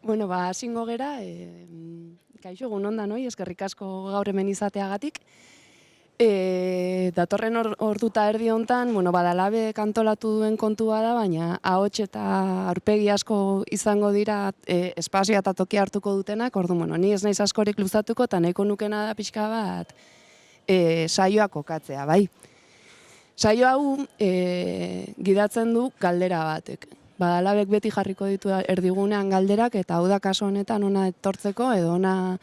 Bueno, hasingo gera, kaixo, egun ondan, eskerrik asko gaur hemen izateagatik. Datorren orduta erdi hontan, badalabe kantolatu duen kontua da, baina ahots eta aurpegi asko izango dira espazioa eta tokia hartuko dutenak, ni ez naiz askorik luzatuko, eta nahiko nukena da pixka bat saioa kokatzea, bai. Saio hau gidatzen du galdera batek. Badalabek beti jarriko ditu erdigunean galderak, eta hau da kaso honetan ona etortzeko edo ona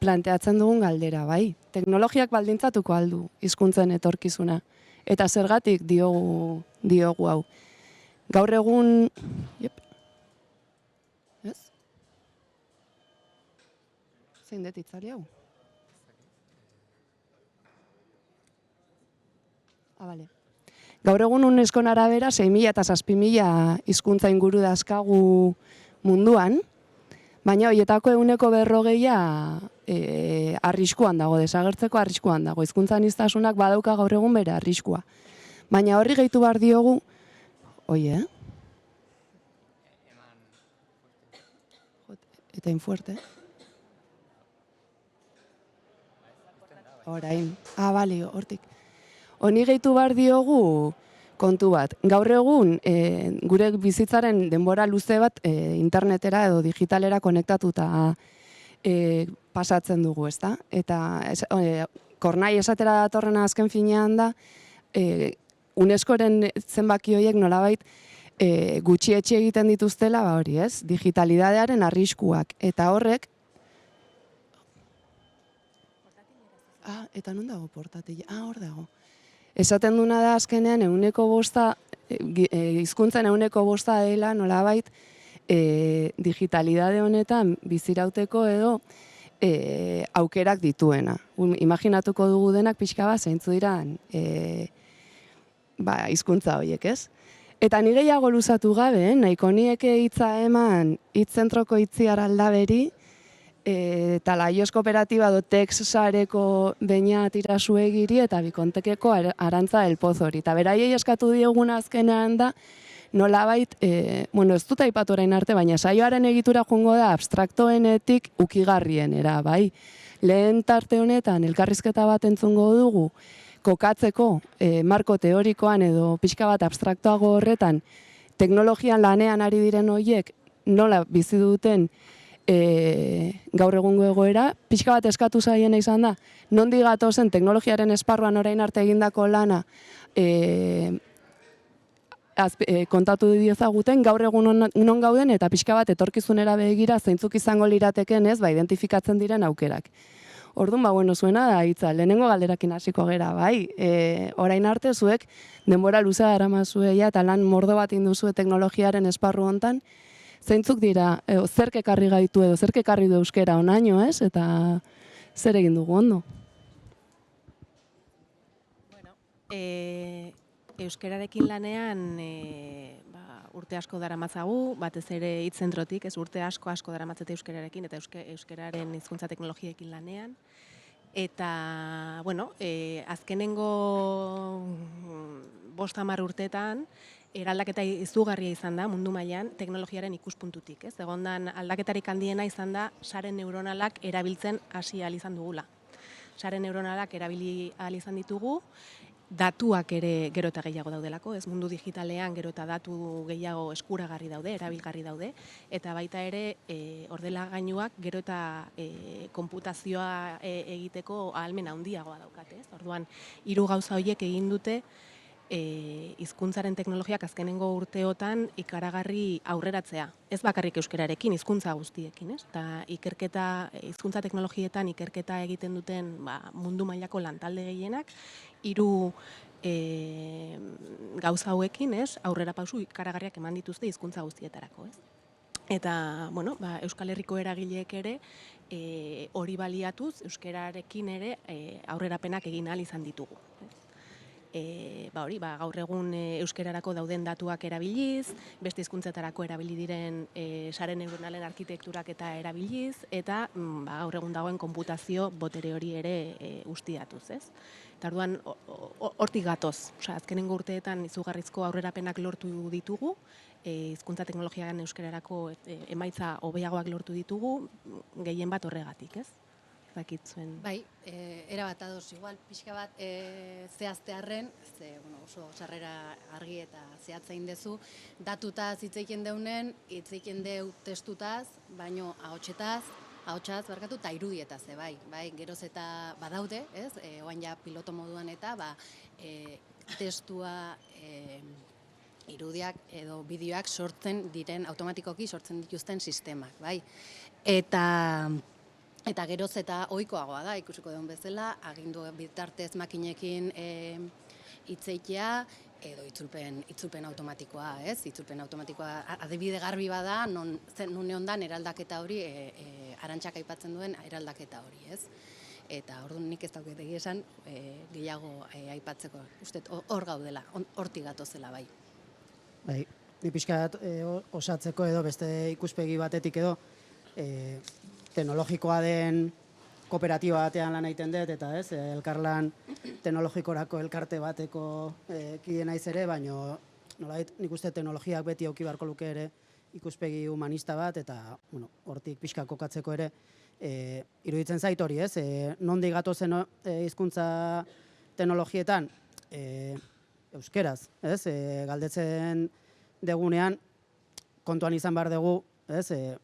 planteatzen dugun galdera, bai. Teknologiak baldintzatuko aldu hizkuntzen etorkizuna. Eta zergatik diogu hau. Gaur egun... Ez? Zein dut itzali hau? Bale. Gaur egun UNESCOn arabera 6.000 eta 7.000 hizkuntza inguru dazkagu munduan, baina horietako 40% arriskuan dago, desagertzeko arriskuan dago. Hizkuntza aniztasunak badauka gaur egun bere arriskua. Baina horri gehitu behar diogu, Eta infuerte. Orain. Bale, hortik. Honi gehitu behar diogu kontu bat. Gaur egun, gure bizitzaren denbora luze bat internetera edo digitalera konektatuta pasatzen dugu, ezta? Eta kornai esatera datorrena azken finean da, UNESCOren zenbaki horiek nolabait gutxietxe egiten dituztela, hori ez, digitalidadearen arriskuak. Eta horrek... Eta non dago portatila? Hor dago. Esaten duna da azkenean hizkuntzen 100% dela nolabait digitalidade honetan bizirauteko edo aukerak dituena. Imaginatuko dugu denak pixka bat zeintzu diran hizkuntza horiek, ez? Eta ni gehiago luzatu gabe, nahiko nieke hitza eman hitzentroko hitziar aldaberi, eta Laios Kooperatiba do Tex sareko beina tirasu egiri eta bikontekeko arantza del pozori. Eta beraiei eskatu dioguna azkenean da, nolabait, ez dut aipatu orain arte, baina saioaren egitura joango da abstraktoenetik ukigarrienera, bai. Lehen tarte honetan elkarrizketa bat entzungo dugu, kokatzeko marko teorikoan edo pixka bat abstraktoago horretan, teknologian lanean ari diren horiek nola bizi duten gaur egungo egoera, pixka bat eskatu zaiena izan da, nondik gatozen teknologiaren esparruan orain arte egindako lana kontatu diezaguten, gaur egun non gauden eta pixka bat etorkizunera begira zeintzuk izango lirateken ez, identifikatzen diren aukerak. Orduan, zuena da hitza, lehenengo galderakin hasiko gera, bai, orain arte zuek denbora luzea daramazueia eta lan mordo bat induzue teknologiaren esparru hontan, zeintzuk dira, zerk ekarri gaitu edo, zerk ekarri du euskera onaino, ez? Eta zer egin dugu ondo? Euskerarekin lanean urte asko daramatzagu, batez ere hitzentrotik, ez urte asko daramatzete euskerarekin eta euskeraren hizkuntza teknologiekin lanean. Eta, azkenengo 5-10 urteetan, eraldaketa izugarria izan da mundu mailan teknologiaren ikuspuntutik. Egondan aldaketarik handiena izan da sare neuronalak erabiltzen hasi ahal izan dugula. Sare neuronalak erabili ahal izan ditugu, datuak ere gero eta gehiago daudelako, mundu digitalean gero eta datu gehiago eskuragarri daude, erabilgarri daude, eta baita ere ordenagailuak gero eta konputazioa egiteko ahalmen handiagoa daukate. Orduan, 3 gauza horiek egin dute hizkuntzaren teknologiak azkenengo urteotan ikaragarri aurreratzea. Ez bakarrik euskerarekin, hizkuntza guztiekin, eta hizkuntza teknologietan ikerketa egiten duten mundu mailako lantalde gehienak, 3 gauza hauekin, aurrera pausu ikaragarriak eman dituzte hizkuntza guztietarako. Eta, Euskal Herriko eragileek ere hori baliatuz euskerarekin ere aurrerapenak egin ahal izan ditugu. gaur egun euskerarako dauden datuak erabiliz, beste hizkuntzetarako erabili diren sare neuronalen arkitekturak eta erabiliz, eta gaur egun dagoen konputazio botere hori ere ustiatuz, ez? Eta orduan hortik gatoz, azkenengo urteetan izugarrizko aurrerapenak lortu ditugu, hizkuntza teknologian euskararako emaitza hobeagoak lortu ditugu, gehien bat horregatik, ez? Zuen. Bai, erabat ados, igual pixka bat zehaztearren, oso sarrera argi eta zehatzain dezu, datutaz hitz egiten deunen, hitz egiten deu testutaz, baino ahotsaz barkatu, eta irudietaz, bai, geroz eta badaude, ez, oain ja piloto moduan eta, testua, irudiak edo bideoak sortzen diren, automatikoki sortzen dituzten sistemak, bai, Eta geroz eta ohikoagoa da, ikusiko duen bezala, agindu bitartez makinekin hitzeitea edo itzulpen automatikoa, ez? Itzulpen automatikoa adibide garbi bada, nune hondan eraldaketa hori, Arantxak aipatzen duen eraldaketa hori, ez? Eta orduan nik ez dauket egia esan gehiago aipatzeko, uste hor gaudela, hortik gatozela bai. Bai, ni pixka osatzeko edo beste ikuspegi batetik edo teknologikoa den kooperatiba batean lan egiten dut, eta ez, elkarlan teknologikorako elkarte bateko kide naiz ere, baino nolabait nik uste teknologiak beti auki beharko luke ere ikuspegi humanista bat, eta hortik pixka kokatzeko ere iruditzen zait hori, ez, nondik gatozen hizkuntza teknologietan euskeraz, ez, galdetzen degunean kontuan izan behar dugu, ez,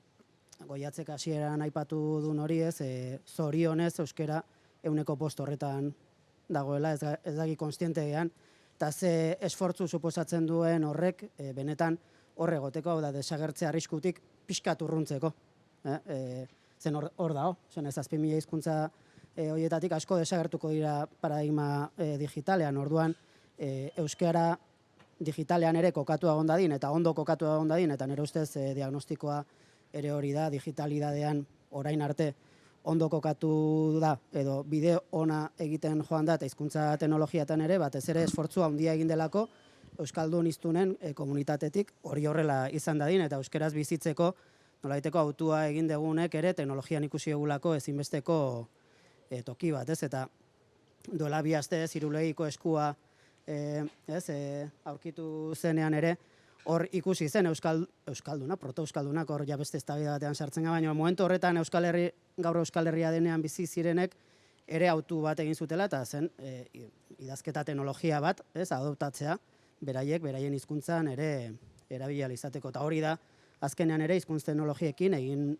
Goiatzek hasieran aipatu duen hori, ez, zorionez euskera 100% horretan dagoela, ez daki kontziente gean, eta ze esfortzu suposatzen duen horrek, benetan horre egoteko, hau da, desagertzea arriskutik pixkat urruntzeko. Zen hor dago, zen ez 7.000 hizkuntza horietatik asko desagertuko dira paradigma digitalean, orduan euskara digitalean ere kokatua egon dadin, eta ondo kokatua egon dadin, eta nire ustez diagnostikoa ere hori da, digitalidadean orain arte ondo kokatu da, edo bide ona egiten joan da, eta hizkuntza teknologiatan ere, batez ere esfortzua handia egin delako, euskaldun hiztunen komunitatetik hori horrela izan dadin, eta euskeraz bizitzeko, nolabaiteko autua egin degunek ere, teknologian ikusi egulako ezinbesteko toki bat, ez? Eta duela 2 aste Irulegiko eskua aurkitu zenean ere, hor ikusi zen euskalduna, proto-euskaldunak, hor ja beste eztabaida batean sartzen gara, baina momentu horretan gaur Euskal Herria denean bizi zirenek ere autu bat egin zutela, eta zen idazketa teknologia bat, adoptatzea, beraien hizkuntzan ere erabili ahal izateko. Eta hori da, azkenean ere hizkuntz teknologiekin egin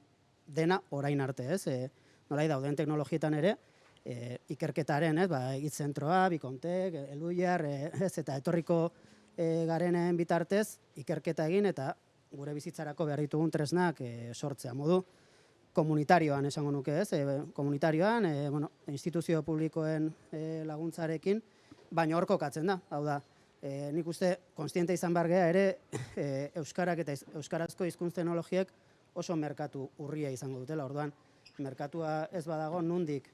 dena orain arte, ez? Nolai dauden teknologietan ere, ikerketaren, hitz-zentroa, Bikontek, Eluiar, eta etorriko garenen bitartez ikerketa egin eta gure bizitzarako behar ditugun tresnak sortzea modu komunitarioan esango nuke, ez? Komunitarioan, instituzio publikoen laguntzarekin, baina hor kokatzen da, hau da, nik uste kontziente izan behar geha ere euskarak eta euskarazko hizkuntz teknologiek oso merkatu urria izango dutela, orduan merkatua ez badago nondik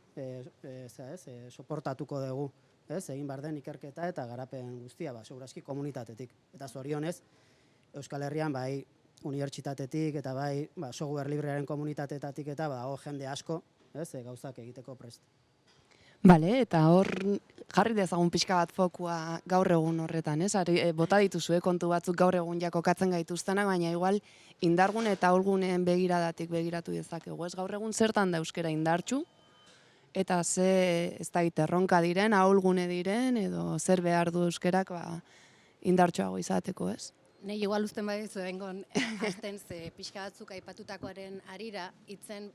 soportatuko dugu. Egin behar den ikerketa eta garapen guztia, segurazki komunitatetik. Eta zorionez, Euskal Herrian bai unibertsitatetik eta bai software librearen komunitateetatik eta dago jende asko, gauzak egiteko prest. Bale, eta hor jarri dezagun pixka bat fokua gaur egun horretan, ez? Bota dituzue kontu batzuk gaur egun kokatzen gaituztenak, baina igual indargune eta ahulguneen begiradatik begiratu dezakegu, ez? Gaur egun zertan da euskera indartsu? Eta ze ez da erronka diren, ahulgune diren, edo zer behar du euskerak indartsuago izateko, ez? Nei igual uzten badizu egingon hasten ze pixka batzuk aipatutakoaren harira hitzen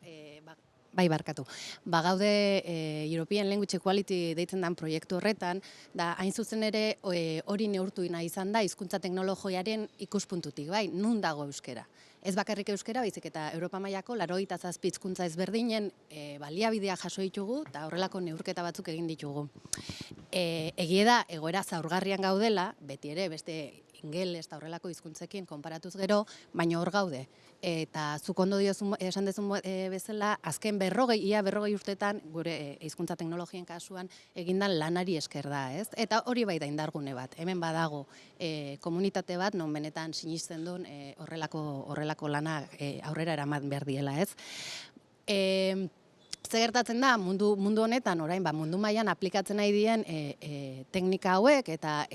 bai barkatu. Gaude European Language Equality deitzen den proiektu horretan, da hain zuzen ere hori neurtu nahi izan da hizkuntza teknologiaren ikuspuntutik, bai, nun dago euskera. Ez bakarrik euskera, baizik eta Europa mailako 87 hizkuntza ezberdinen baliabideak jaso ditugu eta horrelako neurketa batzuk egin ditugu. Egie da, egoera zaurgarrian gaudela, beti ere beste ingeles eta horrelako hizkuntzekin konparatuz gero, baina hor gaude. Eta zuk ondo esan dezun bezala, azken ia berrogei urtetan, gure hizkuntza teknologien kasuan, egindan lanari esker da, ez? Eta hori bai da indargune bat. Hemen badago komunitate bat, non benetan sinisten duen horrelako lana aurrera eraman behar diela, ez? Ze gertatzen da, mundu honetan, orain, mundu mailan aplikatzen nahi dien teknika hauek eta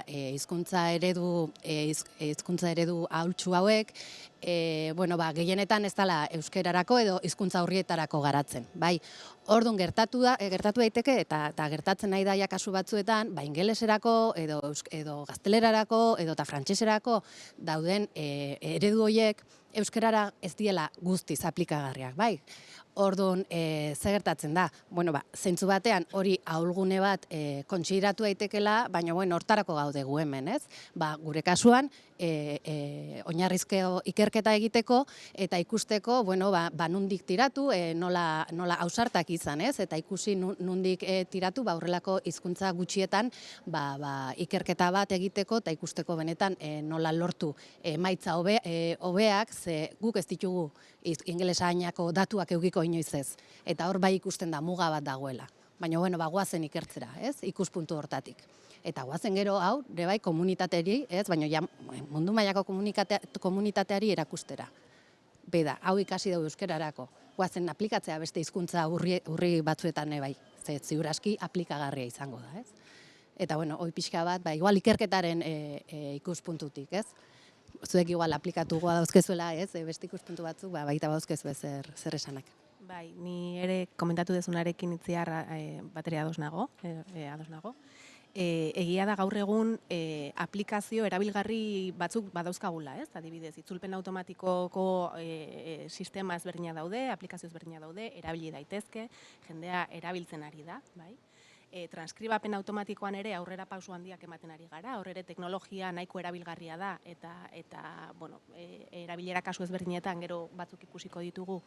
hizkuntza eredu aholtsu hauek, gehienetan ez dela euskerarako edo hizkuntza horrietarako garatzen. Bai, orduan gertatu daiteke eta gertatzen nahi daia kasu batzuetan, ingeleserako edo gaztelerarako edo eta frantseserako dauden eredu horiek euskerara ez diela guztiz aplikagarriak, bai. Orduan, ze gertatzen da? Zentzu batean hori ahulgune bat kontsideratu daitekela, baina hortarako gaude gu hemen, ez? Gure kasuan, oinarrizko ikerketa egiteko eta ikusteko, nundik tiratu, nola ausartak izan, ez? Eta ikusi nundik tiratu, horrelako hizkuntza gutxietan, ikerketa bat egiteko eta ikusteko benetan nola lortu emaitza hobeak, ze guk ez ditugu ingelesainako datuak eukiko inoiz ez. Eta hor bai ikusten da muga bat dagoela. Baina, goazen ikertzera, ez? Ikuspuntu hortatik. Eta goazen gero hau, bai komunitateri, ez? Baina mundu mailako komunitateari erakustera. Beda, hau ikasi dugu euskerarako. Goazen aplikatzea beste hizkuntza urri batzuetan bai. Ze ziur aski aplikagarria izango da, ez? Eta, hoi pixka bat, igual ikerketaren ikuspuntutik, ez? Zuek igual aplikatugoa dauzkezuela, ez? Beste ikuspuntu batzuk, baita dauzkezu zer esanak. Bai, ni ere komentatu dezunarekin itziar bateria ados nago. Egia da gaur egun aplikazio erabilgarri batzuk badauzkagula, ez? Adibidez, itzulpen automatikoko sistema ezberdina daude, aplikazio ezberdina daude, erabili daitezke, jendea erabiltzen ari da, bai? Transkribapen automatikoan ere aurrera pausu handiak ematen ari gara, ere teknologia nahiko erabilgarria da eta erabilera kasu ezberdinetan gero batzuk ikusiko ditugu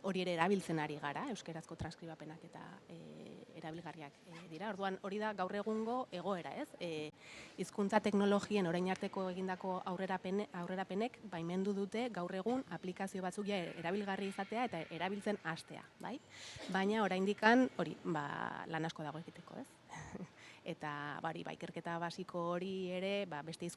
hori ere erabiltzen ari gara, euskerazko transkribapenak eta erabilgarriak dira. Orduan hori da gaur egungo egoera, ez? Hizkuntza teknologien orain arteko egindako aurrerapenek baimendu dute gaur egun aplikazio batzuk erabilgarri izatea eta erabiltzen hastea, bai? Baina oraindikan hori, lan asko dago egiteko, ez? Eta ikerketa basiko hori ere beste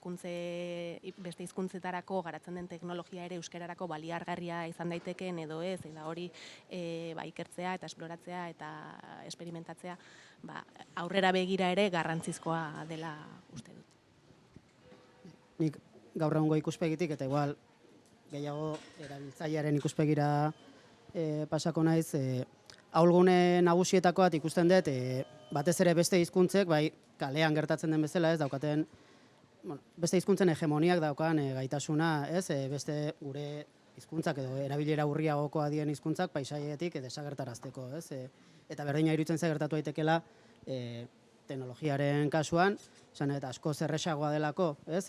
hizkuntzetarako garatzen den teknologia ere euskerarako baliagarria izan daitekeen edo ez, eta hori ikertzea eta esploratzea eta esperimentatzea aurrera begira ere garrantzizkoa dela uste dut. Nik gaur egungo ikuspegitik eta igual gehiago erabiltzailearen ikuspegira pasako naiz, ahulgune nagusietako bat ikusten dut, batez ere beste hizkuntzek, kalean gertatzen den bezala, ez daukaten, beste hizkuntzen hegemoniak daukan gaitasuna, ez, beste gure hizkuntzak edo erabilera urriagokoa dien hizkuntzak paisaietik desagertarazteko, ez, eta berdina iruditzen gertatu daitekela teknologiaren kasuan, esan eta asko zerrexagoa delako, ez,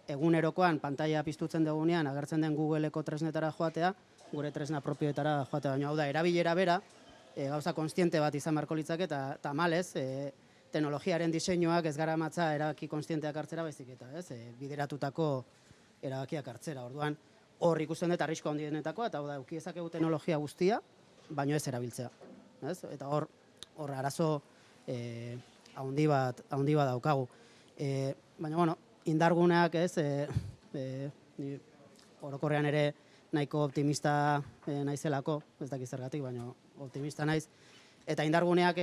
egunerokoan pantaila piztutzen dugunean agertzen den Googleko tresnetara joatea, gure tresna propioetara joatea, baina hau da, erabilera bera, gauza konstiente bat izan beharko litzake eta tamalez, teknologiaren diseinuak ez gara matza erabaki konstienteak hartzera baizik eta, bideratutako erabakiak hartzera. Orduan, hor ikusten dut arrisko handienetako, eta hau da, eduki dezakegu teknologia guztia, baino ez erabiltzea. Eta hor arazo handi bat daukagu. Baina, indarguneak ni orokorrean ere nahiko optimista naizelako, ez dakit zergatik, baina optimista naiz. Eta indarguneak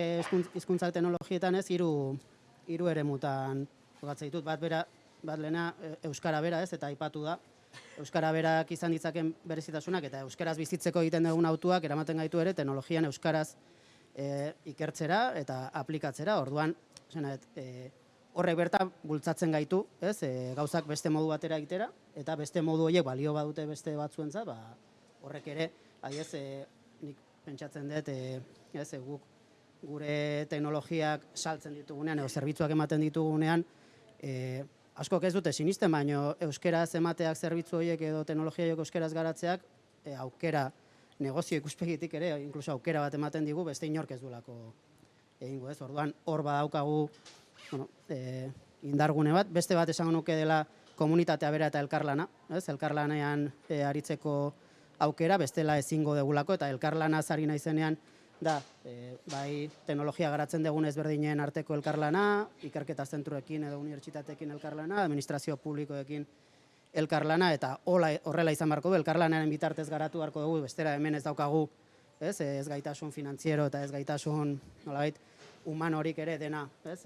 hizkuntza teknologietan hiru eremutan jokatzen ditut. Bat lehena euskara bera, ez, eta aipatu da. Euskara berak izan ditzaken berezitasunak eta euskaraz bizitzeko egiten dugun autuak eramaten gaitu ere teknologian euskaraz ikertzera eta aplikatzera. Orduan, horrek bertan bultzatzen gaitu, ez, gauzak beste modu batera egitera, eta beste modu horiek balio badute beste batzuentzat, horrek ere, nik pentsatzen dut, guk gure teknologiak saltzen ditugunean, edo zerbitzuak ematen ditugunean, askok ez dute sinisten, baina euskeraz emateak zerbitzu horiek edo teknologia horiek euskeraz garatzeak, aukera, negozio ikuspegitik ere, inkluso aukera bat ematen digu, beste inork ez duelako egingo, ez? Orduan, hor badaukagu, indargune bat, beste bat esango nuke dela komunitatea bera eta elkarlana, ez? Elkarlanean aritzeko aukera, bestela ezingo degulako, eta elkarlanaz ari naizenean da, bai teknologia garatzen dugun ezberdinen arteko elkarlana, ikerketa zentruekin edo unibertsitateekin elkarlana, administrazio publikoekin elkarlana, eta horrela izan barko du, elkarlanaren bitartez garatu beharko dugu, bestera hemen ez daukagu, ez gaitasun finantziero eta ez gaitasun, nolabait, humanorik ere dena, ez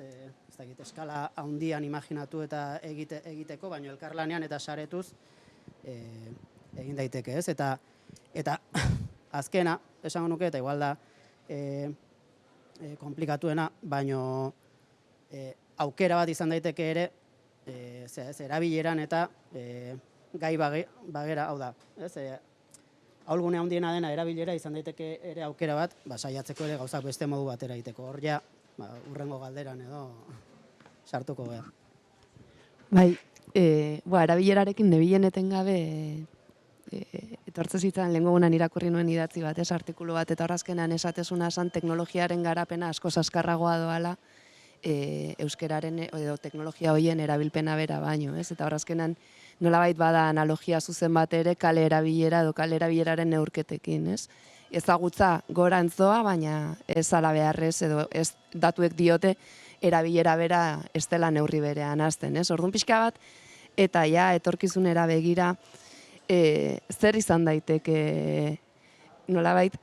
dakit, eskala handian imaginatu eta egiteko, baino elkarlanean eta saretuz egin daiteke, ez? Eta azkena, esango nuke, eta igual da komplikatuena, baino aukera bat izan daiteke ere, erabileran eta gai bagera, hau da, ez? Ahulgune handiena dena erabilera izan daiteke ere aukera bat, saiatzeko ere gauzak beste modu batera egiteko. Hor ja, urrengo galderan edo sartuko gara. Bai, erabilerarekin nebilen etengabe etortze zitzan lehengo gunan irakurri nuen idatzi bat, artikulu bat, eta horrazkenan esatezuna esan teknologiaren garapena asko azkarragoa doala euskeraren edo teknologia horien erabilpena bera baino, ez? Eta horrazkenan nolabait bada analogia zuzen bat ere kale erabilera edo kale erabileraren neurketekin, ez? Ezagutza gorantzoa, baina ez ala beharrez edo ez datuek diote erabilera bera ez dela neurri berean hasten, ez? Orduan pixka bat, eta ja etorkizunera begira zer izan daiteke nolabait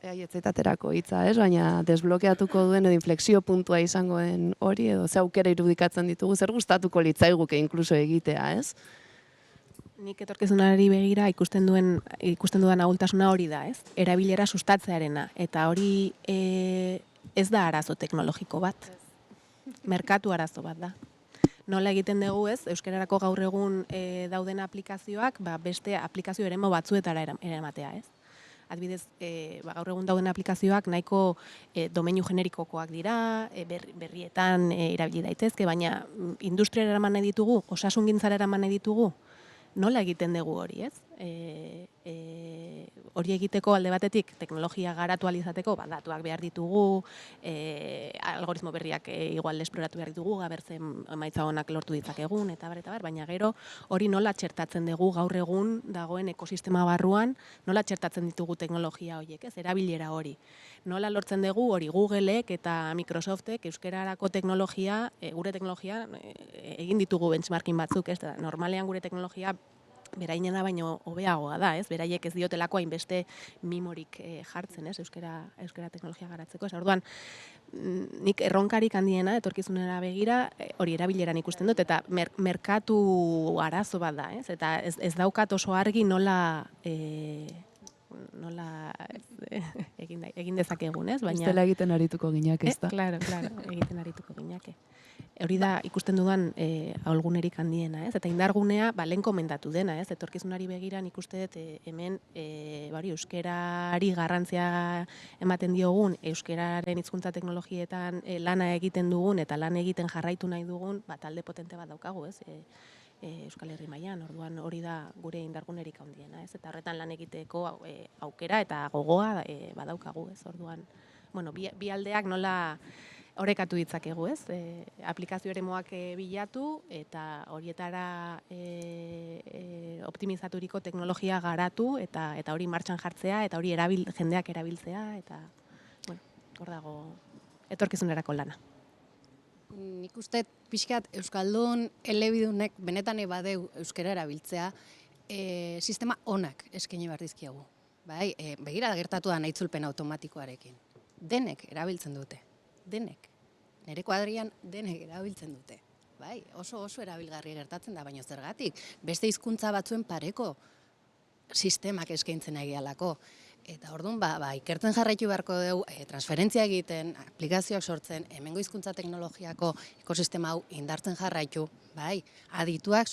aietzaitaterako hitza, ez? Baina desblokeatuko duen edo inflexio puntua izango den hori edo ze aukera irudikatzen ditugu, zer gustatuko litzaiguke inkluso egitea, ez? Nik etorkizunari begira ikusten dudan ahultasuna hori da, ez? Erabilera sustatzearena, eta hori ez da arazo teknologiko bat. Merkatu arazo bat da. Nola egiten dugu, ez? Euskararako gaur egun dauden aplikazioak, beste aplikazio eremo batzuetara eramatea, ez? Adibidez, gaur egun dauden aplikazioak nahiko domeinu generikokoak dira, berrietan erabili daitezke, baina industriara eraman nahi ditugu, osasungintzara eraman nahi ditugu, nola egiten dugu hori, ez? Hori egiteko alde batetik teknologia garatu alizateko, datuak behar ditugu, algoritmo berriak igual esploratu behar ditugu, gabertzen emaitza honak lortu ditzakegun, eta bar, baina gero hori nola txertatzen dugu gaur egun dagoen ekosistema barruan, nola txertatzen ditugu teknologia horiek, ez? Erabilera hori. Nola lortzen dugu hori Googleek eta Microsoftek euskararako teknologia, gure teknologia, egin ditugu benchmarking batzuk, ez? Normalean gure teknologia berainena baino hobeagoa da, ez? Beraiek ez diotelako hainbeste mimorik jartzen, ez? Euskara teknologia garatzeko. Orduan, nik erronkarik handiena etorkizunera begira hori erabileran ikusten dut, eta merkatu arazo bat da, ez? Eta ez daukat oso argi nola egin dezakegun, ez? Baina Bestela egiten arituko ginak, ez da? Claro, egiten arituko ginake. Hori da ikusten dudan ahulgunerik handiena, ez? Eta indargunea, lehen komentatu dena, ez? Etorkizunari begira nik uste dut hemen euskerari garrantzia ematen diogun, euskeraren hizkuntza teknologietan lana egiten dugun eta lan egiten jarraitu nahi dugun, talde potente bat daukagu, ez? Euskal Herri mailan, orduan hori da gure indargunerik handiena, ez? Eta horretan lan egiteko aukera eta gogoa badaukagu, ez? Orduan, bi aldeak nola orekatu ditzakegu, ez? Aplikazio eremuak bilatu eta horietara optimizaturiko teknologia garatu eta hori martxan jartzea eta hori jendeak erabiltzea eta hor dago etorkizunerako lana. Nik uste pixkat Euskaldun elebidunek benetan badeu euskara erabiltzea sistema onak eskaini behar dizkiegu. Bai, begira gertatu da itzulpen automatikoarekin. Denek erabiltzen dute. Denek. Nire kuadrian denek erabiltzen dute. Bai, oso erabilgarri gertatzen da, baina zergatik. Beste hizkuntza batzuen pareko sistemak eskaintzen egialako. Eta orduan, ikertzen jarraitu beharko dugu, transferentzia egiten, aplikazioak sortzen, hemengo hizkuntza teknologiako ekosistema hau indartzen jarraitu, adituak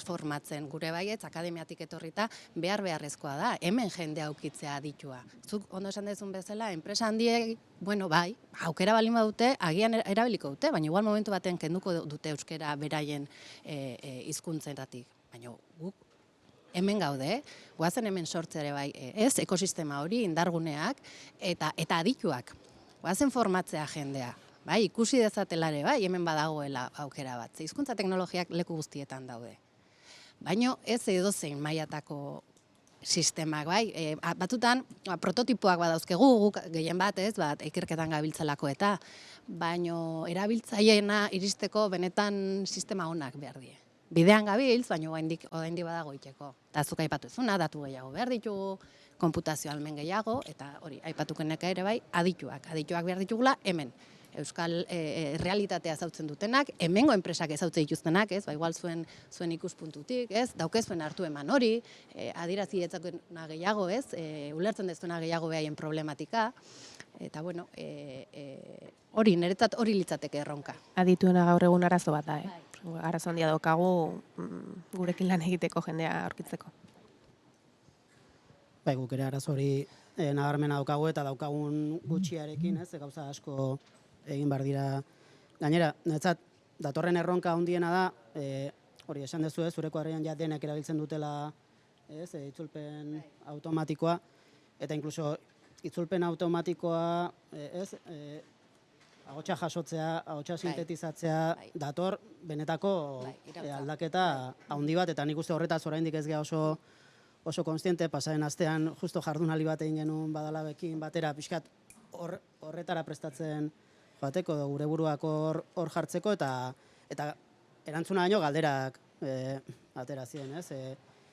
formatzen, gure baietz akademiatik etorrita beharrezkoa da, hemen jende aukitzea aditua. Zuk ondo esan dezun bezala, enpresa handiek, aukera balin badute, agian erabiliko dute, baina igual momentu batean kenduko dute euskera beraien hizkuntzetatik. Baina guk hemen gaude, goazen hemen sortzea ere ez, ekosistema hori, indarguneak, eta adituak. Goazen formatzea jendea. bai, ikusi dezatelare, bai, hemen badagoela aukera bat. Ze hizkuntza teknologiak leku guztietan daude. Baino ez edozein mailatako sistemak, bai, batutan prototipoak badauzkegu, guk gehien bat, ez, ikerketan gabiltzalako eta, baino erabiltzaileena iristeko benetan sistema onak behar die. Bidean gabiltz, baina oraindik badago iteko. Eta zuk aipatu ezuna, datu gehiago behar ditugu, konputazio almen gehiago, eta hori, aipatukeneka ere bai, adituak behar ditugula hemen. Euskal realitatea zautzen dutenak, hemengo enpresak ezautze dituztenak, ez, igual zuen ikuspuntutik, ez, daukezuen hartu eman hori, adirazi etzakena gehiago, ez, ulertzen dezuena gehiago behaien problematika, eta bueno, hori, niretzat hori litzateke erronka. Adituena gaur egun arazo bat da, arazo handia daukagu gurekin lan egiteko jendea aurkitzeko. Bai, guk ere arazo hori nabarmena daukagu eta daukagun gutxiarekin, ez, gauza asko egin behar dira. Gainera, niretzat, datorren erronka handiena da, hori esan dezu, zureko harrian ja denek erabiltzen dutela, ez, itzulpen automatikoa, eta inkluso itzulpen automatikoa, ez, ahotsa jasotzea, ahotsa sintetizatzea, dator benetako aldaketa handi bat, eta nik uste horretaz oraindik ez geha oso konstiente, pasaren astean justo jardunaldi bat egin genuen Badalabekin batera, pixkat horretara prestatzen bateko, gure buruak hor jartzeko, eta erantzuna baino galderak atera ziren, ez?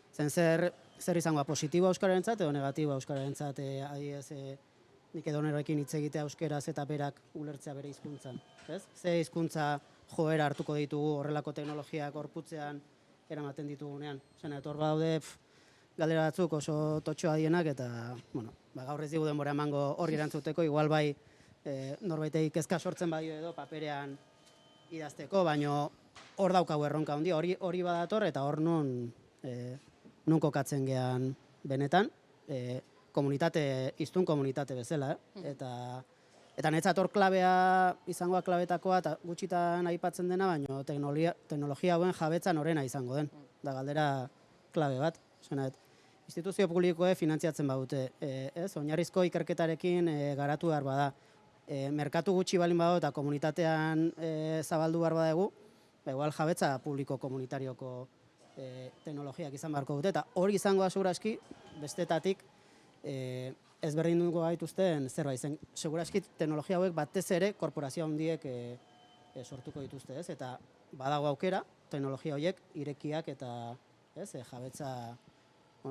Zen zer izangoa positiboa euskararentzat edo negatiboa euskararentzat, adibidez, nik edonerekin hitz egitea euskeraz eta berak ulertzea bere hizkuntzan, ez? Ze hizkuntza joera hartuko ditugu horrelako teknologiak gorputzean eramaten ditugunean. Zena, etor badaude galdera batzuk oso totxoa dienak, eta, bueno, gaur ez digu denbora emango horri erantzuteko, igual bai norbaitei kezka sortzen badio edo paperean idazteko, baino hor daukagu erronka handia, hori badator eta hor nun kokatzen gean benetan, hiztun komunitate bezala, eta niretzat hor klabea izangoa klabetakoa eta gutxitan aipatzen dena, baino teknologia hauen jabetza norena izango den, da galdera klabe bat, instituzio publikoe finantziatzen badute, ez, oinarrizko ikerketarekin garatu behar bada, merkatu gutxi balin badago eta komunitatean zabaldu behar badagu, igual jabetza publiko komunitarioko teknologiak izan beharko dute, eta hori izangoa seguraski bestetatik ezberdinduko gaituzten zerbait zen. Seguraski teknologia hauek batez ere korporazio handiek sortuko dituzte, ez? Eta badago aukera teknologia horiek irekiak eta jabetza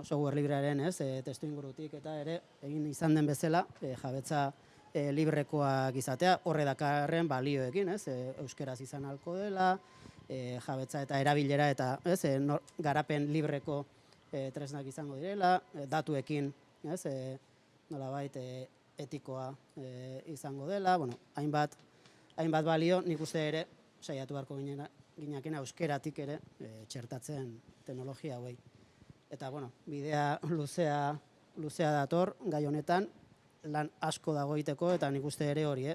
software librearen testu ingurutik eta ere egin izan den bezala jabetza librekoak izatea, horre dakarren balioekin, euskeraz izan halko dela, jabetza eta erabilera eta garapen libreko tresnak izango direla, datuekin, nolabait etikoa izango dela, hainbat balio, nik uste ere, saiatu beharko ginakena euskeratik ere txertatzen teknologia hauei. Eta, bidea luzea dator, gai honetan, lan asko dago egiteko, eta nik uste ere hori,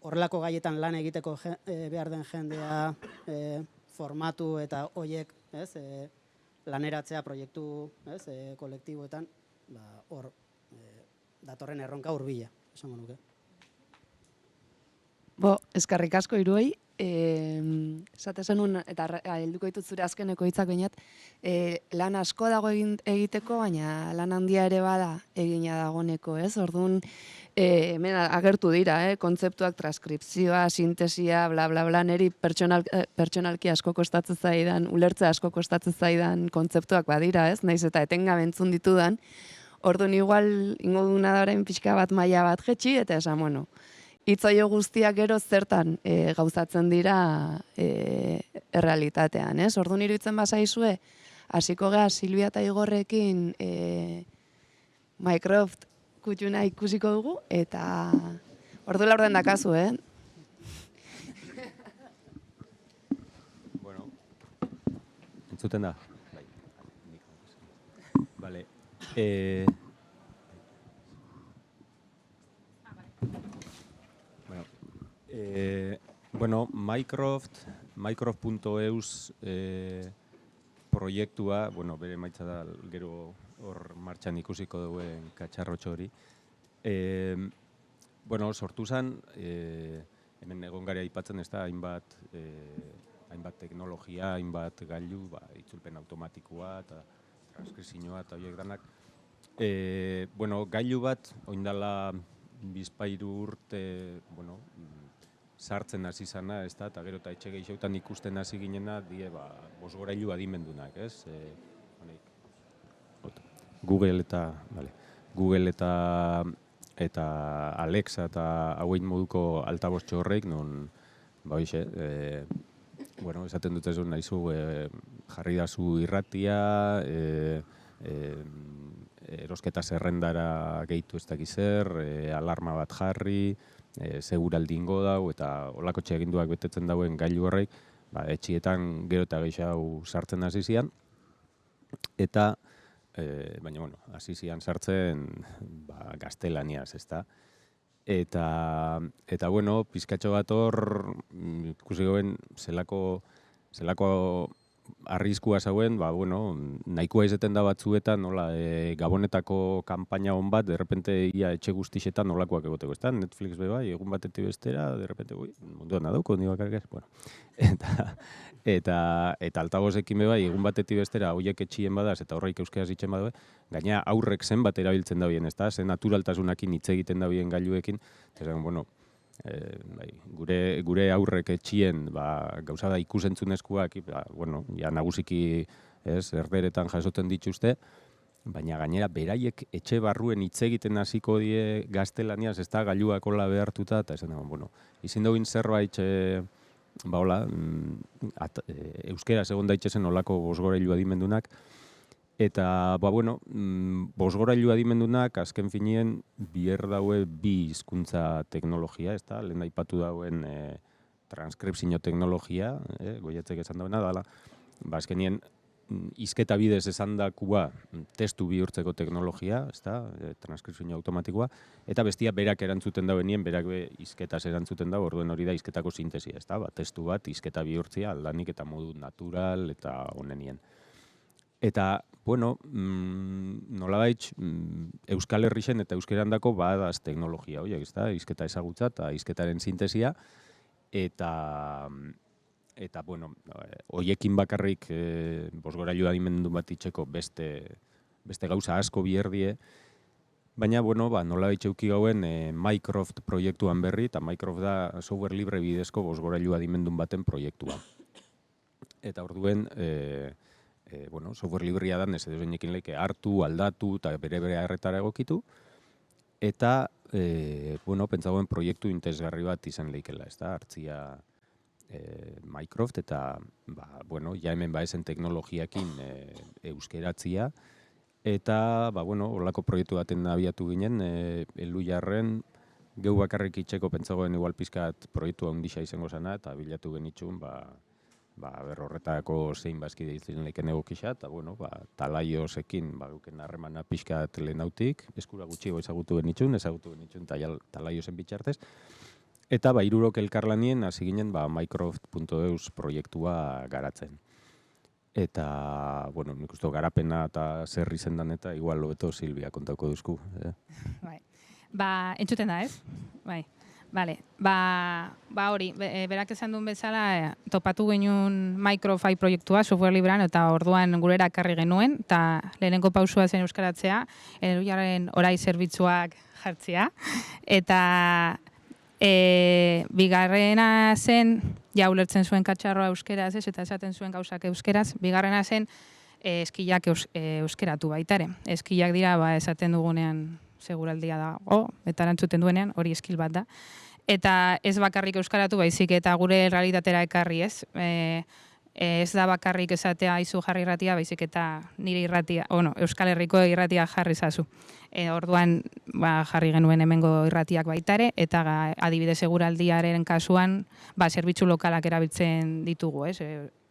horrelako gaietan lan egiteko behar den jendea formatu eta horiek laneratzea proiektu kolektiboetan, hor datorren erronka hurbila, esango nuke. Eskerrik asko hiruei. Esate zenun, eta helduko ditut zure azkeneko hitzak bainat, lan asko dago egiteko, baina lan handia ere bada egina dagoneko, ez? Orduan, hemen agertu dira, kontzeptuak, transkripzioa, sintesia, bla, bla, bla, niri pertsonalki asko kostatzen zaidan, ulertze asko kostatzen zaidan kontzeptuak badira, ez? Naiz eta etengabe entzun ditudan, orduan igual ingo duguna da orain pixka bat maila bat jetxi, eta esan, hitzoio guztiak gero zertan gauzatzen dira errealitatean, ez? Orduan iruditzen bazaizue, hasiko gea Silvia eta Igorrekin Mycroft kutxuna ikusiko dugu, eta ordu laurden dakazu, Bueno, entzuten da? Bai. Vale. Mycroft.eus proiektua, bere maitza da gero hor martxan ikusiko duen katxarrotxo hori. Bueno, sortu zen, hemen egon gara aipatzen ez da, hainbat teknologia, hainbat gailu, itzulpen automatikoa eta transkripzioa eta horiek danak. Bueno, gailu bat, oindala bizpairu urte, bueno, sartzen hasi zana, ez da, eta gero eta etxe gehiotan ikusten hasi ginena, bosgorailu adimendunak, ez? Google eta Alexa eta hauein moduko altabostxo horreik, non, bueno, esaten dut ez dut nahizu, jarri dazu irratia, erosketa zerrendara gehitu ez dakiz zer, alarma bat jarri, seguraldi ingo dau, eta olako txeginduak betetzen dauen gailu horreik, etxietan gero eta gehiago sartzen hasi zian, eta baina, bueno, hasi zian sartzen gaztelaniaz, ezta? Eta bueno, pizkatxo bat hor, ikusi goen, zelako arriskua zauen, bueno, nahikoa izaten da batzuetan, nola, Gabonetako kanpaina hon bat, derrepente ia etxe guztixetan nolakoak egoteko, ezta? Netflix be bai, egun batetik bestera, derrepente, munduan adauko, ni bakarrik ez, bueno. Eta altabozekin be bai, egun batetik bestera, horiek etxien badaz, eta horreik euskeraz itxen badu, gaina aurrek zenbat erabiltzen dabien, ezta? Zen naturaltasunakin hitz egiten dabien gailuekin, eta bueno, gure aurrek etxien gauza da ikusentzunezkoak, bueno, ja nagusiki erderetan jasoten dituzte, baina gainera beraiek etxe barruen hitz egiten hasiko die gaztelaniaz, ez da gailuak hola behartuta, eta esan dago, bueno, izin duin zerbait, euskeraz egon daitzezen olako bosgorailu adimendunak, eta, bueno, bosgorailu adimendunak azken finien bier daue bi hizkuntza teknologia, ez da, lehen aipatu dauen transkripzio teknologia, goiatzek esan dauena, dala, azkenien hizketa bidez esan dakua testu bihurtzeko teknologia, ez da, transkripzio automatikoa, eta bestia berak erantzuten dauenien, berak hizketaz erantzuten dau, orduen hori da hizketako sintesia, ez da, testu bat hizketa bihurtzia aldanik eta modu natural eta honenien. Eta, bueno, nolabait, Euskal Herrixen eta euskeran dako badaz teknologia horiek, ez da, hizketa ezagutza eta hizketaren sintesia, eta, bueno, horiekin bakarrik bosgorailu adimendu bat itxeko beste gauza asko bierdie, baina, bueno, nolabait euki gauen Mycroft proiektuan berri, eta Mycroft da software libre bidezko bosgorailu adimendun baten proiektua. Eta orduen, bueno, software librea da, ez edo zeinekin leike hartu, aldatu, eta bere harretara egokitu, eta, bueno, pentsagoen proiektu interesgarri bat izan leikela, ez da, hartzia Mycroft, eta, bueno, ja hemen baezen teknologiakin euskeratzia, eta, bueno, horlako proiektu baten abiatu ginen, elu jarren, geu bakarrik itxeko pentsagoen igual pizkat proiektua ondisa izango zana, eta bilatu genitxun, horretako zein bazkide izan leiken egokisa, eta, bueno, talaiosekin, guken harremana pixkat lehenautik, eskura gutxiago ezagutu genitxun talaiosen bitxartez, eta hirurok elkarlanien hasi ginen Mycroft.eus proiektua garatzen. Eta, bueno, nik uste garapena eta zer izendan eta igual lobeto Silvia kontauko duzku. Bai, entzuten da, ez? Bai. Bale, hori, berak esan duen bezala, topatu genuen Mycroft proiektua, software librean, eta orduan gurera ekarri genuen, eta lehenengo pausua zen euskaratzea, Elujaren orai zerbitzuak jartzea, eta bigarrena zen, ja ulertzen zuen katxarroa euskeraz, eta esaten zuen gauzak euskeraz, bigarrena zen eskilak euskeratu baitare. Eskilak dira, esaten dugunean, seguraldia da, eta erantzuten duenean, hori eskil bat da. Eta ez bakarrik euskaratu baizik eta gure realitatera ekarri, ez? Ez da bakarrik esatea izu jarri irratia, baizik eta nire irratia, Euskal Herriko irratia jarri zazu. Orduan jarri genuen hemengo irratiak baitare, eta adibidez seguraldiaren kasuan zerbitzu lokalak erabiltzen ditugu, ez?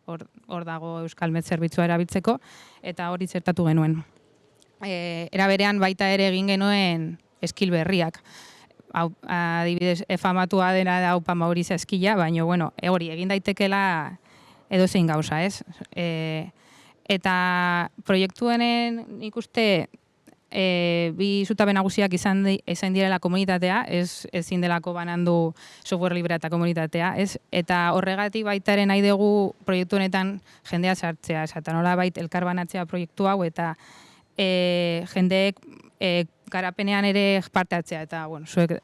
Hor dago Euskal Met zerbitzua erabiltzeko, eta hori zertatu genuen. Era berean baita ere egin genuen eskil berriak. Adibidez, famatua dena da Aupa Mauriza eskila, baina, hori egin daitekela edozein gauza, ez? Eta proiektuenen ikuste bi zutabe nagusiak izan direla komunitatea, ezin delako banandu software librea eta komunitatea, ez? Eta horregatik baitaren nahi dugu proiektu honetan jendea sartzea, eta nolabait elkarbanatzea proiektu hau, eta jendeek garapenean ere parte hartzea, eta bueno, zuek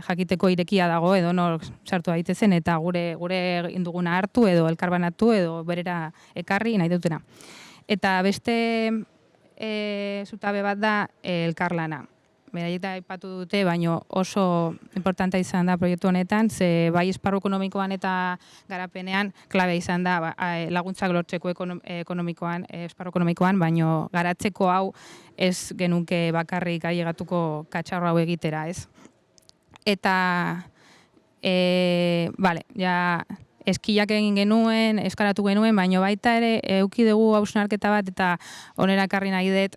jakiteko irekia dago edo nor sartu daitezen, eta gure egin duguna hartu edo elkarbanatu edo berera ekarri nahi dutena. Eta beste zutabe bat da elkarlana. Beraiek da aipatu dute, baino oso importantea izan da proiektu honetan, ze bai esparru ekonomikoan eta garapenean klabe izan da laguntzak lortzeko ekonomikoan, esparru ekonomikoan, baino garatzeko hau ez genuke bakarrik ailegatuko katxarro hau egitera, ez? Eta eskiak egin genuen, eskaratu genuen, baino baita ere eduki dugu hausnarketa bat eta onera ekarri nahi dut,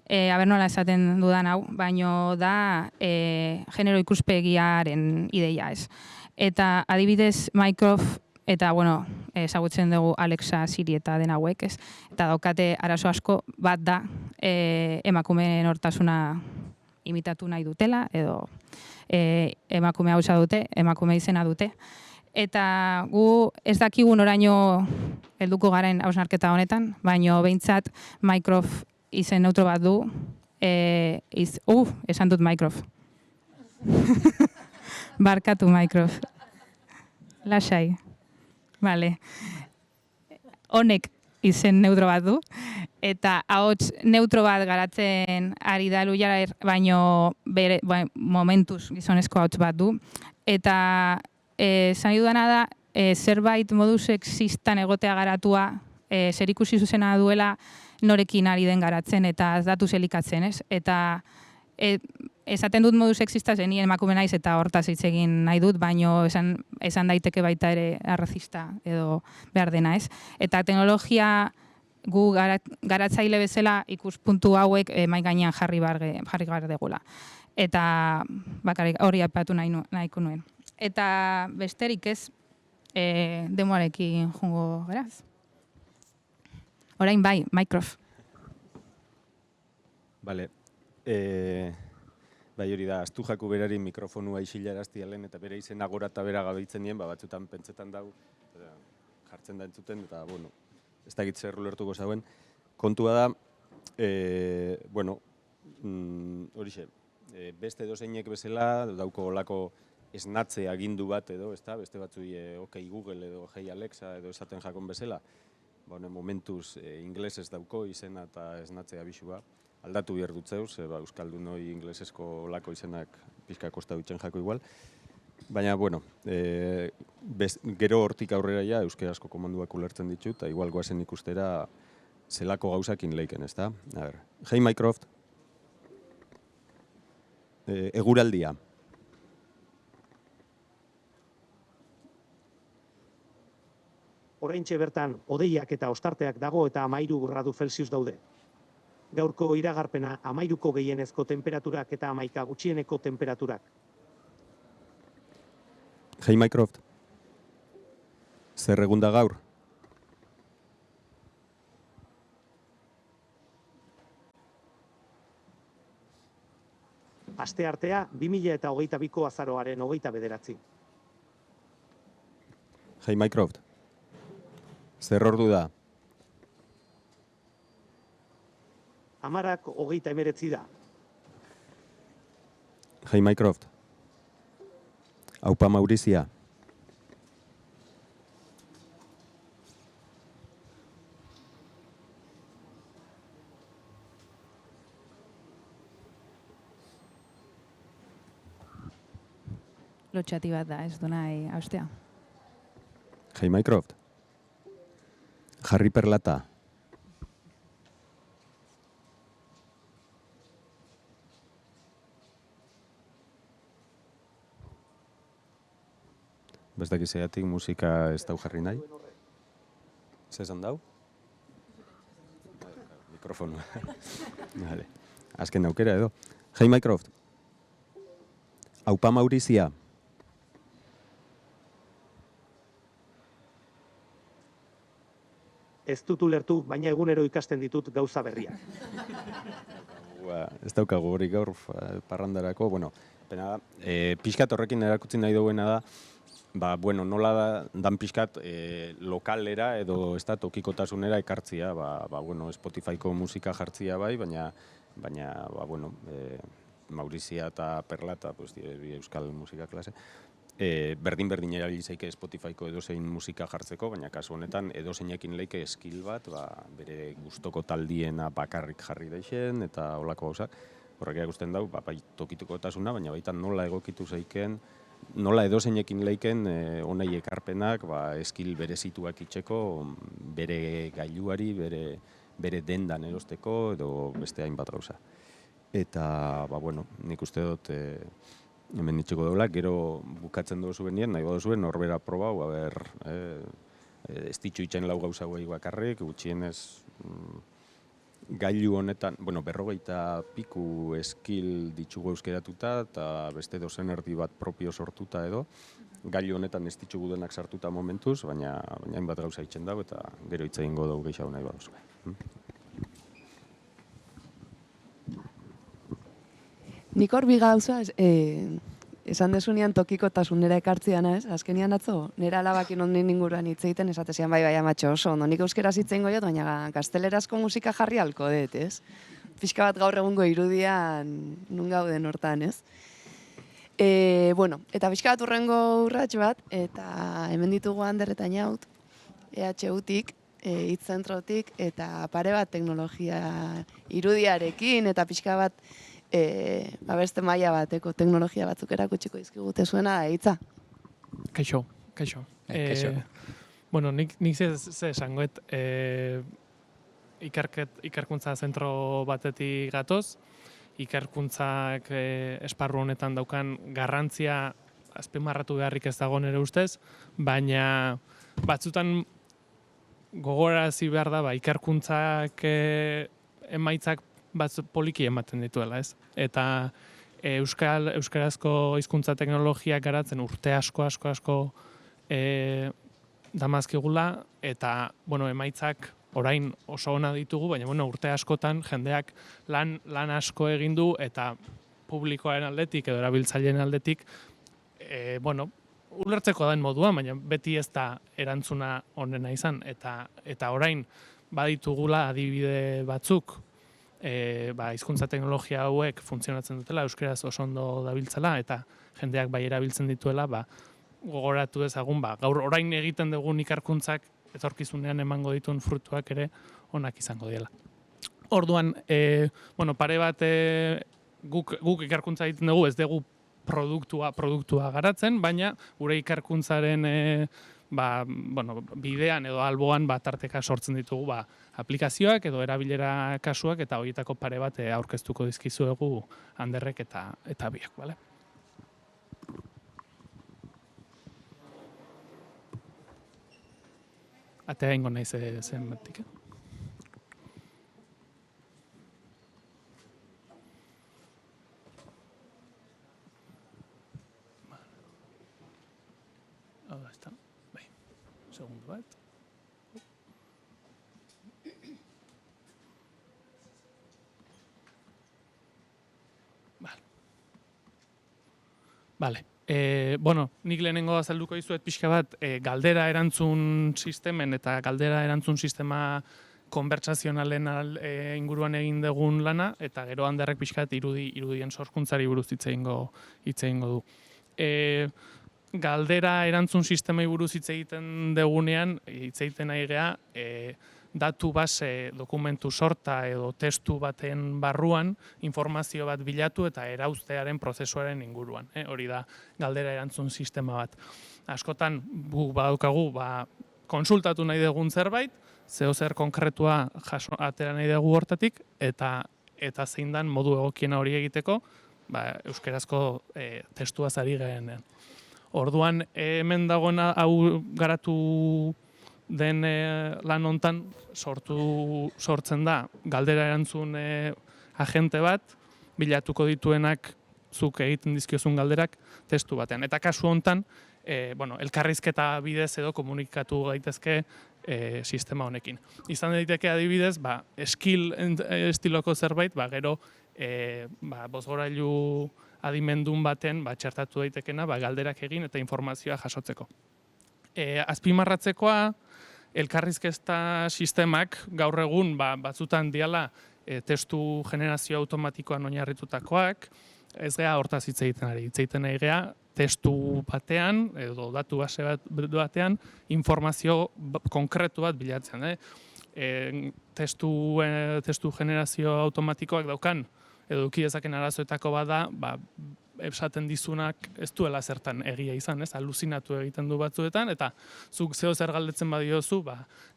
aber nola esaten dudan hau, baino da genero ikuspegiaren ideia, ez. Eta adibidez Mycroft, eta bueno, ezagutzen dugu Alexa, Siri eta den hauek, ez. Eta daukate arazo asko bat da emakumeen nortasuna imitatu nahi dutela, edo emakume hausa dute, emakume izena dute. Eta gu ez dakigu noraino helduko garen hausnarketa honetan, baino behintzat Mycroft izen neutro bat du, esan dut Mycroft. Barkatu Mycroft. Lasai. Vale. Honek izen neutro bat du, eta ahots neutro bat garatzen ari da Luiara, baino momentuz gizonezko ahots bat du. Eta esan dudana da, zerbait modu sexistan egotea garatua, zerikusi zuzena duela, norekin ari den garatzen eta datu zelikatzen, ez? Eta esaten dut modu sexista zenien emakume naiz eta hortaz hitz egin nahi dut, baino esan daiteke baita ere arrazista edo behar dena, ez? Eta teknologia gu garatzaile bezala ikuspuntu hauek mahai gainean jarri behar degula. Eta bakarrik hori aipatu nahiko nuen. Eta besterik ez, demoarekin jungo beraz. Orain bai, Mycroft. Bale, bai hori da, astu jaku berari mikrofonua isilarazti alen, eta bere izena gora eta bera gabehitzen nien, batzutan pentsetan dago, jartzen da entzuten, eta bueno, ez da zer ulertuko zauen. Kontua da, horixe, beste dozeinek bezala, dauko olako esnatze agindu bat edo, ez da, beste batzui OK Google edo Hey Alexa edo esaten jakon bezala, momentuz inglesez dauko izena eta esnatzea bisua. Aldatu behar dut zeuz, euskaldun hori inglesesko olako izenak pixka kosta dutzen jako igual. Baina, bueno, gero hortik aurrera ja euskarazko komanduak ulertzen ditu, eta igual goazen ikustera zelako gauzakin leiken, ez da? Hey Mycroft, eguraldia. Oraintxe bertan, hodeiak eta ostarteak dago eta 13 gradu Celsius daude. Gaurko iragarpena 13ko gehienezko temperaturak eta 11 gutxieneko temperaturak. Hey Mycroft, zer egun da gaur? Asteartea 2022ko azaroaren 29. Hey Mycroft, zer ordu da? 10:29 da. Hey Mycroft, aupa Maurizia. Lotxati bat da, ez du nahi haustea. Hey Mycroft, Harry Perlata. Bestak izatik musika ez dau jarri nahi? Zezan dau? Mikrofonu. Vale. Azken aukera edo. Hey Mycroft, aupa Maurizia. Ez dut ulertu, baina egunero ikasten ditut gauza berriak. Ez daukagu hori gaur parrandarako, bueno, pena da, pixkat horrekin erakutsi nahi duguena da, bueno, nola dan pixkat lokalera edo ez da tokikotasunera ekartzia, bueno, Spotifyko musika jartzia bai, baina bueno, Maurizia eta Perla eta euskal musika klase, berdin erabili zaike Spotifyko edozein musika jartzeko, baina kasu honetan edozeinekin leike skill bat, bere gustoko taldiena bakarrik jarri daixen eta holako gauzak. Horrek ikusten dau, bai tokitukotasuna, baina baita nola egokitu zaiken, nola edozeinekin leiken honei ekarpenak, skill berezituak itxeko, bere gailuari, bere dendan erosteko edo beste hainbat gauza. Eta, bueno, nik uste dut hemen nitxeko daula, gero bukatzen dugu benien, nahi baduzuen, norbera probau, ez ditxu itxen lau gauza guai bakarrik, gutxienez gailu honetan, bueno, 40 piku skill ditugu euskeratuta, eta beste dozen erdi bat propio sortuta edo, gailu honetan ez ditugu denak sartuta momentuz, baina hainbat gauza itxen dago, eta gero hitz egingo dugu gehiago nahi baduzuen. Nik hor bi gauza, esan desunean tokikotasunera ekartziana, ez? Azkenian atzo, nire alabakin ondin inguruan hitz egiten esatezian bai amatxo oso, ondo nik euskeraz hitz egingo jot, baina gaztelerazko musika jarri halko dut, ez? Pixka bat gaur egungo irudian nun gauden hortan, ez? Bueno, eta pixka bat urrengo urrats bat, eta hemen ditugu Ander eta Inaut, EHU-tik, hitzentrotik, eta pare bat teknologia irudiarekin, eta pixka bat beste maila bateko teknologia batzuk erakutsiko dizkigute zuena da hitza. Kaixo. Bueno, nik ze esangoet, ikerkuntza zentro batetik gatoz, ikerkuntzak esparru honetan daukan garrantzia azpimarratu beharrik ez dago nire ustez, baina batzutan gogorarazi behar da, ikerkuntzak emaitzak poliki ematen dituela, ez? Eta euskarazko hizkuntza teknologiak garatzen urte asko damazkigula, eta, bueno, emaitzak orain oso ona ditugu, baina, bueno, urte askotan jendeak lan asko egin du, eta publikoaren aldetik edo erabiltzaileen aldetik, bueno, ulertzeko den moduan, baina beti ez da erantzuna onena izan, eta orain baditugula adibide batzuk, hizkuntza teknologia hauek funtzionatzen dutela, euskeraz oso ondo dabiltzela, eta jendeak bai erabiltzen dituela, gogoratu ezagun, gaur orain egiten dugun ikerkuntzak etorkizunean emango dituen frutuak ere onak izango dela. Orduan, bueno, pare bat guk ikerkuntza egiten dugu, ez dugu produktua garatzen, baina gure ikerkuntzaren bueno, bidean edo alboan tarteka sortzen ditugu aplikazioak edo erabilera kasuak, eta horietako pare bat aurkeztuko dizkizuegu Anderrek eta biak, bale? Atea ingo nahi zen batik, Hau da, ez da. Segundo bat. Vale. Bueno, nik lehenengo azalduko dizuet pixka bat galdera erantzun sistemen eta galdera erantzun sistema konbertsazionalen inguruan egin dugun lana, eta gero Anderrek pixka bat irudien sorkuntzari buruz hitz egingo du. Galdera erantzun sistemei buruz hitz egiten dugunean, hitz egiten nahi gea, datu base dokumentu sorta edo testu baten barruan informazio bat bilatu eta erauztearen prozesuaren inguruan. Hori da galdera erantzun sistema bat. Askotan guk badaukagu konsultatu nahi dugun zerbait, zeozer konkretua atera nahi dugu hortatik, eta zein dan modu egokiena hori egiteko, euskerazko testuaz ari gerenean. Orduan, hemen dagoena hau garatu den lan hontan sortzen da galdera erantzun agente bat, bilatuko dituenak zuk egiten dizkiozun galderak testu batean. Eta kasu hontan, elkarrizketa bidez edo komunikatu gaitezke sistema honekin. Izan daiteke adibidez, skill estiloko zerbait, gero bozgorailu adimendun baten txertatu daitekena galderak egin eta informazioa jasotzeko. Azpimarratzekoa, elkarrizketa sistemak gaur egun batzutan diala testu generazio automatikoan oinarritutakoak, ez gea hortaz hitz egiten ari. Hitz egiten ari gea testu batean edo datu base batean informazio konkretu bat bilatzen. Testu generazio automatikoak daukan edo eduki dezaken arazoetako bada, esaten dizunak ez duela zertan egia izan, aluzinatu egiten du batzuetan, eta zuk zeo zer galdetzen badiozu,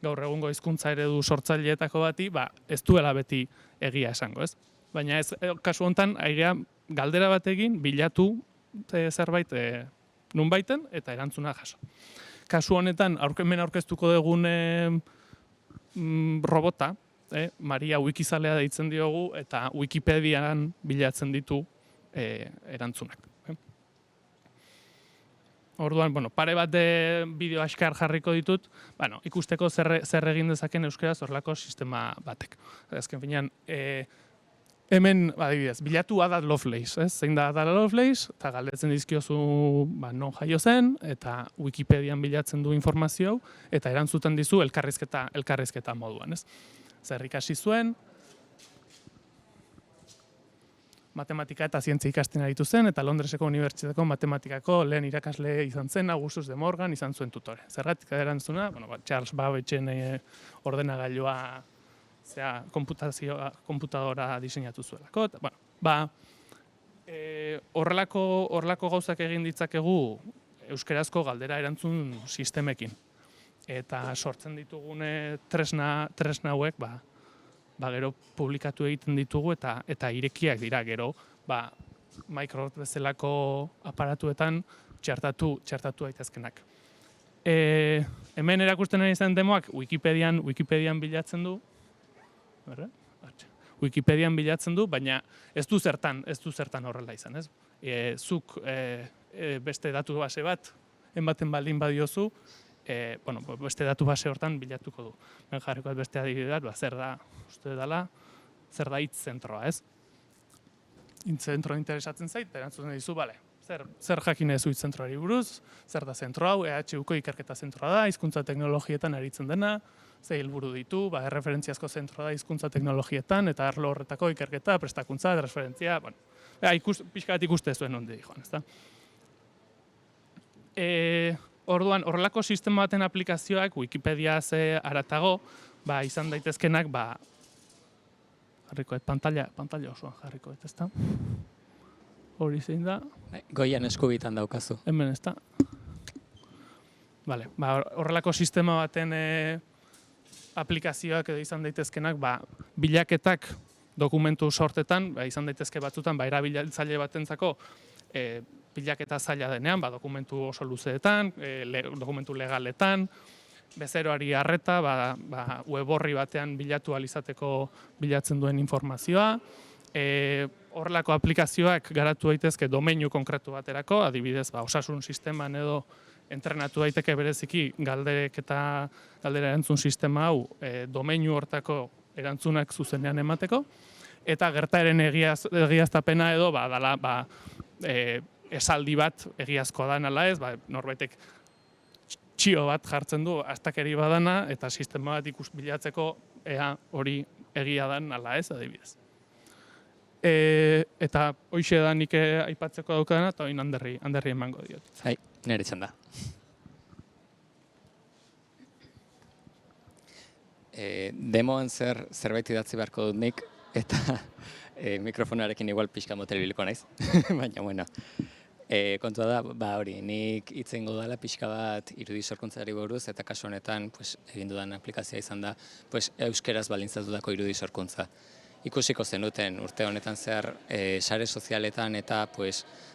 gaur egungo hizkuntza eredu sortzaileetako bati, ez duela beti egia esango, ez? Baina ez, kasu honetan, aigea galdera bat egin, bilatu zerbait nunbaiten, eta erantzuna jaso. Kasu honetan, hemen aurkeztuko dugun robota, Maria Wikizalea deitzen diogu, eta Wikipedian bilatzen ditu erantzunak. Orduan, pare bat de bideo askar jarriko ditut, ikusteko zer egin dezaken euskeraz horrelako sistema batek. Azken finean, hemen, adibidez, bilatu Ada Lovelace, zein da Ada Lovelace, eta galdetzen dizkiozu non jaio zen, eta Wikipedian bilatzen du informazio, eta erantzuten dizu elkarrizketa moduan, ez? Zer ikasi zuen, matematika eta zientzia ikasten aritu zen, eta Londreseko Unibertsitateko matematikako lehen irakasle izan zen, Augustus de Morgan izan zuen tutore. Zergatik erantzuna, Charles Babbagen ordenagailua konputadora diseinatu zuelako. Horrelako gauzak egin ditzakegu euskerazko galdera erantzun sistemekin. Eta sortzen ditugune tresna hauek, gero publikatu egiten ditugu eta irekiak dira gero, Microsoft bezalako aparatuetan txertatu daitezkenak. Hemen erakusten ari zen demoak Wikipedian bilatzen du, Wikipedian bilatzen du, baina ez du zertan horrela izan, ez? Zuk beste datu base bat ematen baldin badiozu, beste datu base hortan bilatuko du. Ben jarriko beste adibide bat, zer da hitz zentroa, ez? Hitz zentroa interesatzen zait, erantzuten dizu, zer jakin ez hitz zentroari buruz, zer da zentro hau, EHUko ikerketa zentroa da, hizkuntza teknologietan aritzen dena, ze helburu ditu, erreferentziazko zentroa da hizkuntza teknologietan, eta arlo horretako ikerketa, prestakuntza, transferentzia, pixka bat ikuste zuen onde joan, ezta? Orduan, horrelako sistema baten aplikazioak Wikipedia haratago, izan daitezkenak, jarrikoet, pantalla osoan jarrikoet, ezta? Hori zein da? Goian eskubitan daukazu. Hemen, ezta? Horrelako sistema baten aplikazioak edo izan daitezkenak, bilaketak dokumentu sortetan, izan daitezke batzutan, erabiltzaile batentzako bilaketa zaila denean, dokumentu oso luzeetan, dokumentu legaletan, bezeroari harreta, web orri batean bilatu alizateko bilatzen duen informazioa. Horrelako aplikazioak garatu daitezke domeinu konkretu baterako, adibidez, osasun sisteman edo entrenatu daiteke bereziki galdera erantzun sistema hau domeinu hortako erantzunak zuzenean emateko, eta gertaeren egiaztapena edo dala esaldi bat egiazkoa da ala ez, norbaitek txio bat jartzen du astakeri badana eta sistema bat bilatzeko ea hori egia dan ala ez, adibidez. Eta hoixe da nik aipatzeko daukadana eta oin handerri emango diot. Nire txanda. Demoan zerbait idatzi beharko dut nik, eta mikrofonarekin igual pixka motel biliko naiz, baina bueno. Kontua da, hori, nik hitz egingo dela pixka bat irudi sorkuntzari buruz, eta kasu honetan egin dudan aplikazioa izan da euskeraz balintzatutako irudi sorkuntza. Ikusiko zenuten urte honetan zehar sare sozialetan eta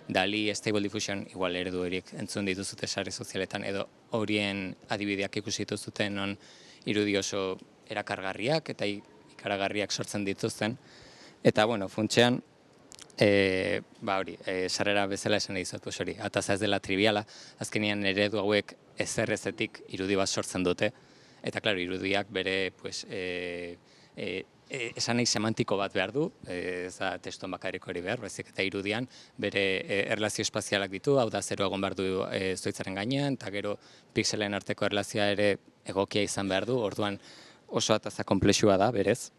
Dali, Stable Diffusion, igual eredu horiek entzun dituzute sare sozialetan, edo horien adibideak ikusi dituzuten non irudi oso erakargarriak eta ikaragarriak sortzen dituzten. Eta, bueno, funtsean, sarrera bezala esan dizut, hori, ataza ez dela triviala, azkenean eredu hauek ezetik irudi bat sortzen dute, eta, klaro, irudiak bere, esan nahi semantiko bat behar du, ez da testuan bakarrik hori behar, baizik eta irudian bere erlazio espazialak ditu, hau da zero egon behar du zuhaitzaren gainean, eta gero pixelen arteko erlazioa ere egokia izan behar du, orduan oso ataza konplexua da, berez.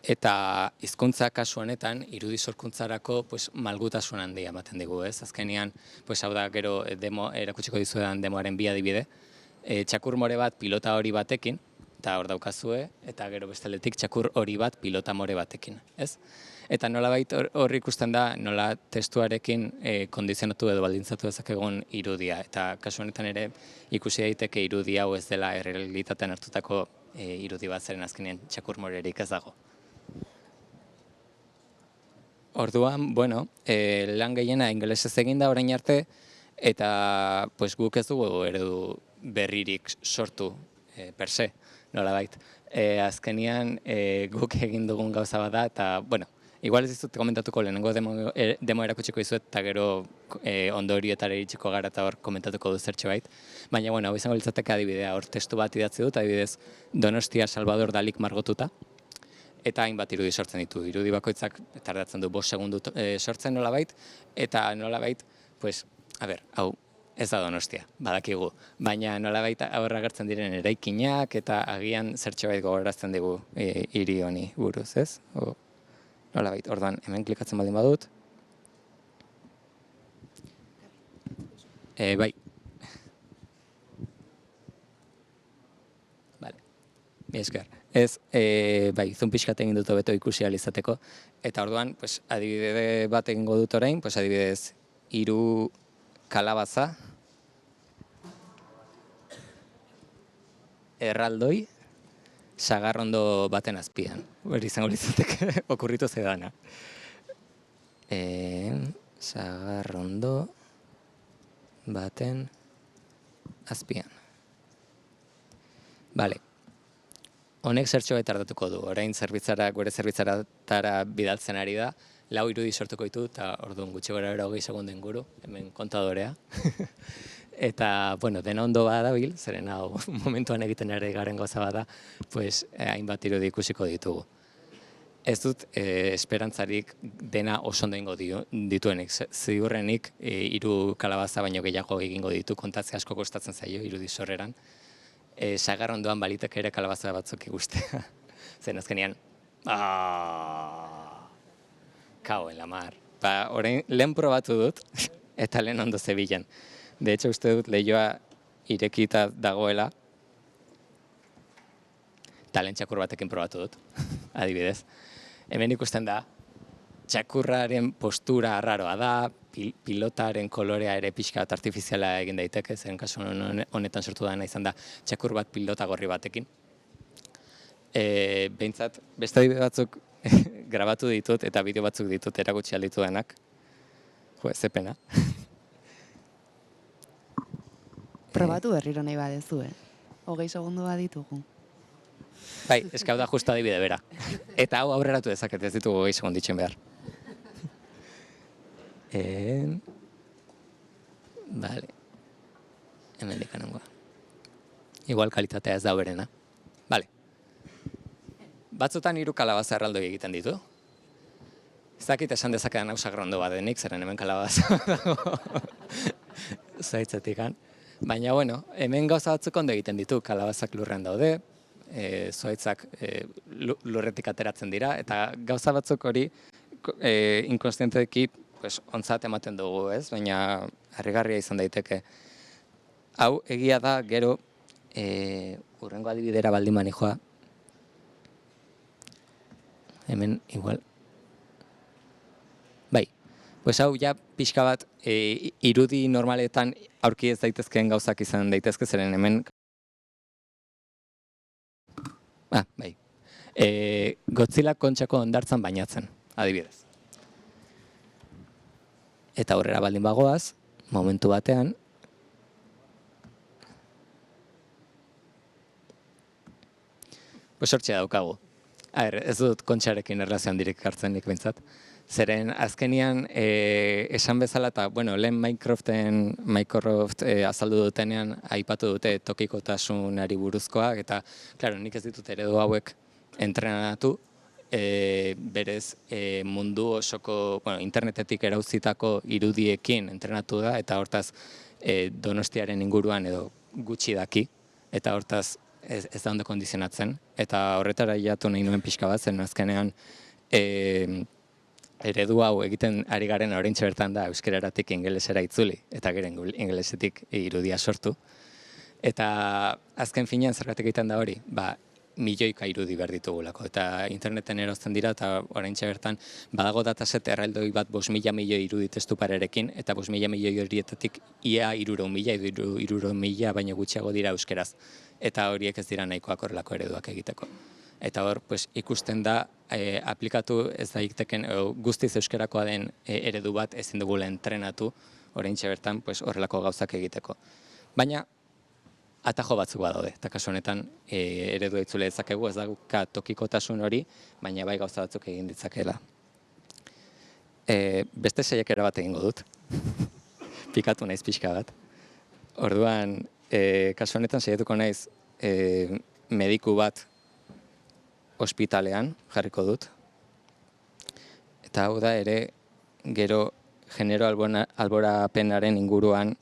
Eta hizkuntza kasu honetan, irudi sorkuntzarako malgutasun handia ematen digu, ez? Azkenean, hau da gero erakutsiko dizuedan demoaren bi adibide, txakur more bat pilota hori batekin, eta hor daukazue, eta gero bestaletik txakur hori bat pilota more batekin, ez? Eta nolabait hor ikusten da, nola testuarekin kondizionatu edo baldintzatu dezakegun irudia, eta kasu honetan ere ikusi daiteke irudi hau ez dela errealitatean hartutako irudi bat, zeren azkenean txakur morerik ez dago. Orduan, lan gehiena ingelesez egin da orain arte, eta guk ez dugu eredu berririk sortu per se, nolabait. Azkenean guk egin dugun gauza bat da, eta, igual ez dizut komentatuko lehenengo demo erakutsiko dizuet, eta gero ondorioetara iritsiko gara eta hor komentatuko du zertxo bait. Baina, hau izango litzateke adibidea, hor testu bat idatzi dut, adibidez Donostia Salvador Dalik margotuta, eta hainbat irudi sortzen ditu. Irudi bakoitzak tardatzen du 5 segundu sortzen nolabait, eta nolabait, hau ez da Donostia, badakigu. Baina nolabait aurra agertzen diren eraikinak eta agian zertxobait gogorazten digu hiri honi buruz, ez? Nolabait, orduan, hemen klikatzen baldin badut. Bai. Vale. Mi esker. Ez, zoom pixkat egin dut hobeto ikusi ahal izateko. Eta orduan, adibide bat egingo dut orain, adibidez, 3 kalabaza, erraldoi, sagarrondo baten azpian. Hori izango litzateke, okurritu zaidana. Sagarrondo baten azpian. Bale. Honek zertxo bat tardatuko du, orain gure zerbitzaratara bidaltzen ari da, 4 irudi sortuko ditu, eta orduan gutxi gora 20 segundu inguru, hemen kontadorea. Eta, dena ondo badabil, zeren hau momentuan egiten ere garen gauza bada, hainbat irudi ikusiko ditugu. Ez dut esperantzarik dena oso ondo ingo dituenik, ziurrenik 3 kalabaza baino gehiago egingo ditu, kontatzea asko kostatzen zaio irudi sorreran. Sagarrondoan balitek ere kalabaza batzuk ikustea. Zen azkenean, kao en la mar. Orain lehen probatu dut, eta lehen ondo zebilen. De hecho, uste dut lehioa irekita dagoela, eta lehen txakur batekin probatu dut, adibidez. Hemen ikusten da, txakurraren postura arraroa da, pilotaren kolorea ere pixka bat artifiziala egin daiteke, zen kasu honetan sortu dena izan da txakur bat pilota gorri batekin. Behintzat, beste adibide batzuk grabatu ditut eta bideo batzuk ditut erakutsi alditu denak. Ze pena. Probatu berriro nahi badezu, 20 segundu bat ditugu. Bai, eskau da justa adibide bera. Eta hau aurreratu dezaket ez ditugu 20 segundu ditzen behar. Bale. Hemen dikanengoa. Igual kalitatea ez da berena. Bale. Batzutan 3 kalabaza erraldoi egiten ditu. Ez dakit esan dezakedan hau sagarrondo bat denik, zeren hemen kalabaza dago. Zuhaitzetikan. Baina, hemen gauza batzuk ondo egiten ditu. Kalabazak lurrean daude, zuhaitzak lurretik ateratzen dira, eta gauza batzuk hori inkonstienteki ontzat ematen dugu, ez? Baina harrigarria izan daiteke. Hau egia da, gero, hurrengo adibidera baldin manijoa. Hemen, igual. Bai, hau ja pixka bat irudi normaletan aurki ez daitezkeen gauzak izan daitezke, zeren hemen. Bai. Godzilla kontxako hondartzan bainatzen, adibidez. Eta aurrera baldin bagoaz, momentu batean, hortxe daukagu. Ez dut kontxarekin erlazioan direk hartzen nik bintzat. Zeren azkenian esan bezala eta, lehen Microsoft azaldu dutenean aipatu dute tokikotasunari buruzkoak, eta, klaro, nik ez ditut eredu hauek entrenatu, berez mundu osoko, internetetik erauzitako irudiekin entrenatu da, eta hortaz Donostiaren inguruan edo gutxi daki, eta hortaz ez da ondo kondizionatzen, eta horretara jatu nahi nuen pixka bat, zen azkenean eredu hau egiten ari garen oraintxe bertan da euskeraratik ingelesera itzuli, eta gero ingelesetik irudia sortu. Eta azken finean zergatik egiten da hori, milioika irudi behar ditugulako, eta interneten erozten dira, eta oraintxe bertan badago dataset erraldoi bat 5.000 milioi irudi testu parerekin, eta 5.000 milioi horietatik ia 300.000 edo 300.000 baino gutxiago dira euskeraz, eta horiek ez dira nahikoak horrelako ereduak egiteko. Eta hor, ikusten da, aplikatu ez da egiteken, guztiz euskerakoa den eredu bat ezin dugula entrenatu, oraintxe bertan horrelako gauzak egiteko. Baina, atajo batzuk badaude, eta kasu honetan eredua itzule dezakegu, ez dauka tokikotasun hori, baina bai gauza batzuk egin ditzakela. Beste saiakera bat egingo dut, pikatu naiz pixka bat. Orduan, kasu honetan saiatuko naiz mediku bat ospitalean jarriko dut. Eta hau da ere, gero genero alborapenaren inguruan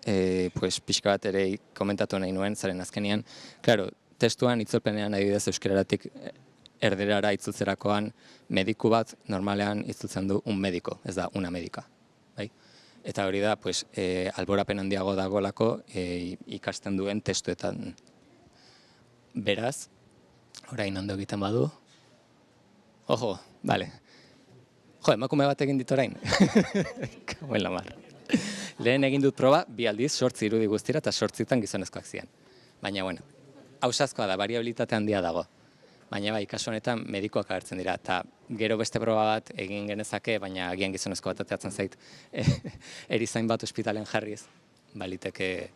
pixka bat ere komentatu nahi nuen, zaren azkenean, klaro, testuan itzulpenean adibidez euskeraratik erderara itzultzerakoan mediku bat normalean itzultzen du un mediko, ez da una medika. Eta hori da, alborapen handiago dagoelako ikasten duen testuetan. Beraz, orain ondo egiten badu. Ojo, bale. Emakume bat egin dit orain. Kauen lamar. Lehen egin dut proba, 2 aldiz, 8 irudi guztira, eta 8 gizonezkoak ziren. Baina, ausazkoa da, variabilitate handia dago. Baina, kasu honetan medikoak agertzen dira, eta gero beste proba bat egin genezake, baina agian gizonezko bat ateatzen zait, erizain bat ospitalen jarriz, baliteke,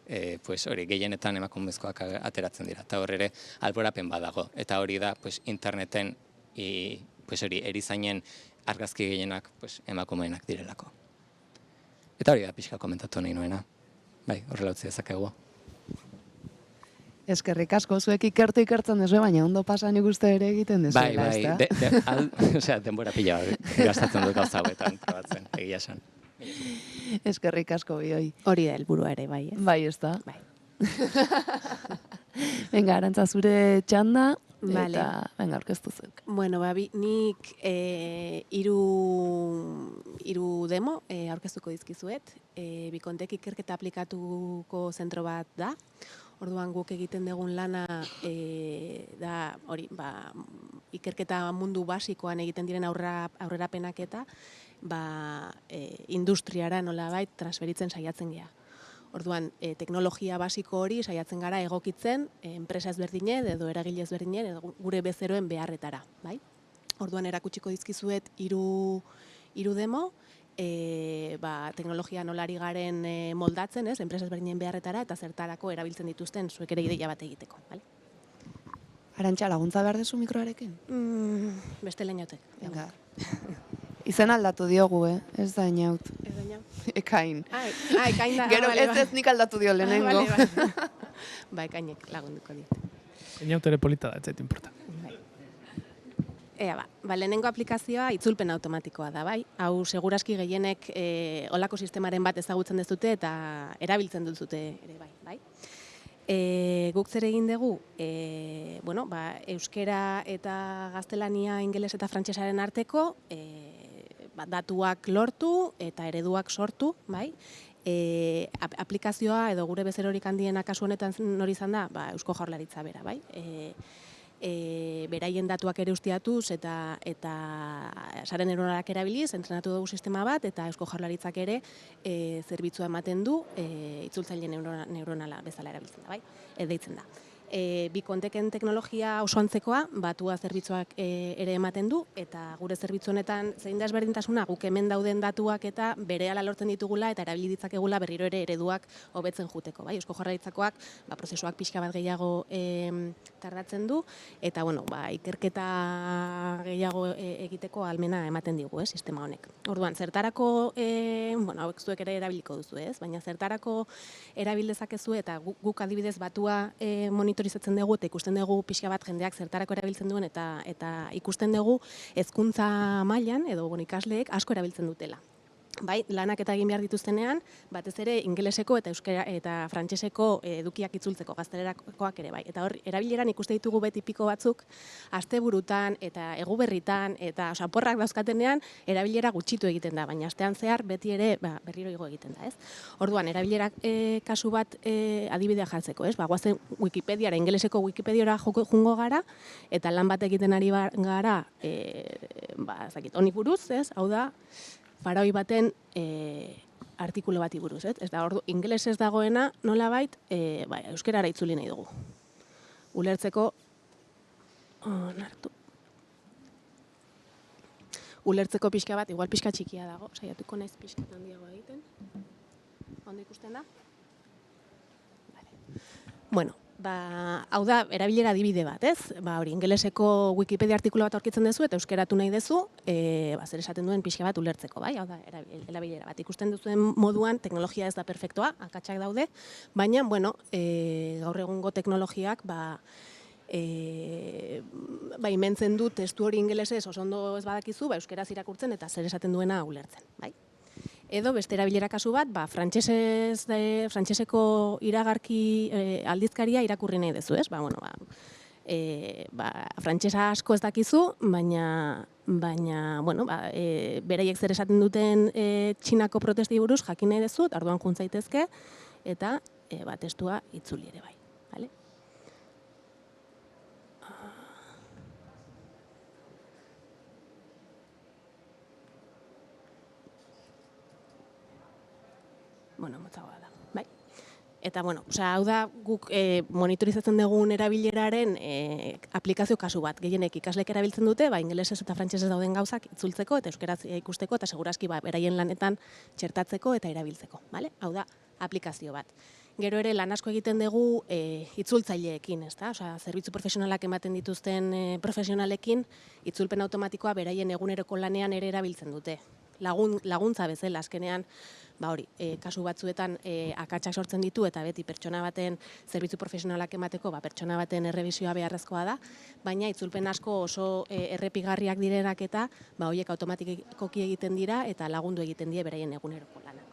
hori, gehienetan emakumezkoak ateratzen dira, eta hor ere alborapen badago, eta hori da, interneten, hori, erizainen argazki gehienak, emakumeenak direlako. Eta hori da pixka komentatu nahi nuena. Horrela utzi dezakegu. Eskerrik asko, zuek ikertzen duzu, baina ondo pasan ikuste ere egiten dezuela, ezta? Denbora pila gastatzen dut gauza hauetan, probatzen, egia esan. Eskerrik asko bioi. Hori da helburua ere, bai, ez? Bai, ezta? Bai. Venga, Arantza, zure txanda, eta venga, aurkeztu zuek. Bueno, nik hiru demo aurkeztuko dizkizuet. Bikontek ikerketa aplikatuko zentro bat da. Orduan guk egiten dugun lana da hori, ikerketa mundu basikoan egiten diren aurrerapenak eta industriara nolabait transferitzen saiatzen gea. Orduan, teknologia basiko hori saiatzen gara egokitzen enpresa ezberdinen edo eragile ezberdinen edo gure bezeroen beharretara, bai? Orduan erakutsiko dizkizuet hiru demo, teknologia nolari garen moldatzen, ez, enpresa ezberdinen beharretara eta zertarako erabiltzen dituzten zuek ere ideia bat egiteko, bai? Arantxa, laguntza behar dezu mikroarekin? Beste lehenotek. Venga. Izen aldatu diogu, ez da inaut. Ez da inaut? Ekain. Ekain da. Gero ez nik aldatu dio lehenengo. Ekainek lagunduko dit. Inaut ere polita da, ez zait importa. Lehenengo aplikazioa itzulpen automatikoa da, bai. Hau seguraski gehienek olako sistemaren bat ezagutzen dezute eta erabiltzen duzute ere, bai. Guk zer egin dugu, euskera eta gaztelania, ingeles eta frantsesaren arteko datuak lortu eta ereduak sortu, bai? Aplikazioa edo gure bezerorik handiena kasu honetan nori izan da, Eusko Jaurlaritza bera, bai? Beraien datuak ere ustiatuz eta sare neuronalak erabiliz, entrenatu dugu sistema bat, eta Eusko Jaurlaritzak ere zerbitzua ematen du itzultzaile neuronala bezala erabiltzen da, bai? Deitzen da. Bikonteken teknologia oso antzekoa, batua zerbitzuak ere ematen du, eta gure zerbitzu honetan zein da ezberdintasuna guk hemen dauden datuak eta berehala lortzen ditugula eta erabili ditzakegula berriro ere ereduak hobetzen juteko. Bai? Eusko Jaurlaritzakoak prozesuak pixka bat gehiago tardatzen du, eta ikerketa gehiago egiteko ahalmena ematen digu, sistema honek. Orduan, zertarako, hauek zuek ere erabiliko duzu, baina zertarako erabil dezakezu eta guk adibidez batua monitoratu monitorizatzen dugu eta ikusten dugu pixka bat jendeak zertarako erabiltzen duen eta ikusten dugu hezkuntza mailan edo ikasleek asko erabiltzen dutela. Bai, lanak eta egin behar dituztenean, batez ere ingeleseko eta euskara eta frantseseko edukiak itzultzeko gaztelerakoak ere bai. Eta hor erabileran ikuste ditugu beti piko batzuk asteburutan eta eguberritan eta oporrak dauzkatenean erabilera gutxitu egiten da, baina astean zehar beti ere berriro igo egiten da, ez? Orduan erabilera kasu bat adibidea jartzeko, ez? Goazen Wikipediara, ingeleseko Wikipediara jungo gara eta lan bat egiten ari gara honi buruz, ez? Hau da, faraoi baten artikulu bati buruz, ez da, ingelesez dagoena nolabait euskerara itzuli nahi dugu. Ulertzeko pixka bat, igual pixka txikia dago, saiatuko naiz pixka handiago egiten. Ondo ikusten da? Bueno, hau da, erabilera adibide bat, ez? Hori, ingeleseko Wikipedia artikulu bat aurkitzen duzu eta euskeratu nahi duzu, zer esaten duen pixka bat ulertzeko, bai? Hau da, erabilera bat. Ikusten duzuen moduan, teknologia ez da perfektua, akatsak daude, baina, bueno, gaur egungo teknologiak, imentzen du testu hori ingelesez oso ondo ez badakizu, euskeraz irakurtzen eta zer esaten duena ulertzen, bai? Edo beste erabilera kasu bat, frantseseko iragarki aldizkaria irakurri nahi duzu, ez? Frantsesa asko ez dakizu, baina beraiek zer esaten duten Txinako protesti buruz jakin nahi duzu, orduan joan zaitezke eta testua itzuli ere bai, bale? Motzagoa da, bai? Eta, hau da, guk monitorizatzen dugun erabileraren aplikazio kasu bat. Gehienek ikaslek erabiltzen dute, ingelesez eta frantsesez dauden gauzak itzultzeko eta euskeraz ikusteko eta segurazki beraien lanetan txertatzeko eta erabiltzeko, bale? Hau da, aplikazio bat. Gero ere lan asko egiten dugu itzultzaileekin, ezta? Zerbitzu profesionalak ematen dituzten profesionalekin itzulpen automatikoa beraien eguneroko lanean ere erabiltzen dute. Laguntza bezala azkenean, kasu batzuetan akatsak sortzen ditu eta beti pertsona baten zerbitzu profesionalak emateko pertsona baten errebisioa beharrezkoa da, baina itzulpen asko oso errepigarriak direnak eta horiek automatikoki egiten dira eta lagundu egiten die beraien eguneroko lana.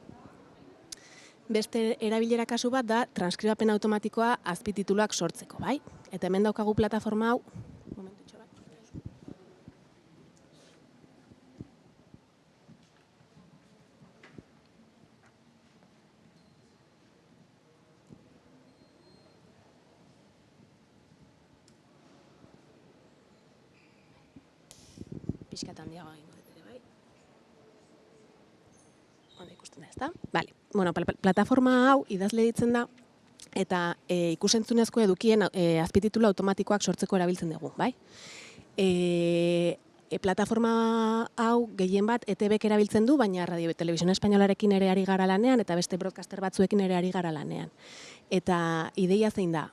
Beste erabilera kasu bat da transkribapen automatikoa azpitituluak sortzeko, bai? Eta hemen daukagu plataforma hau, pixkat handiago egingo dut ere, bai? Onda ikusten da, ezta? Bale. Plataforma hau idazle ditzen da eta ikusentzunezko edukien azpititulu automatikoak sortzeko erabiltzen dugu, bai? Plataforma hau gehien bat ETBek erabiltzen du, baina Radio Televisión Espainolarekin ere ari gara lanean eta beste broadcaster batzuekin ere ari gara lanean. Eta ideia zein da,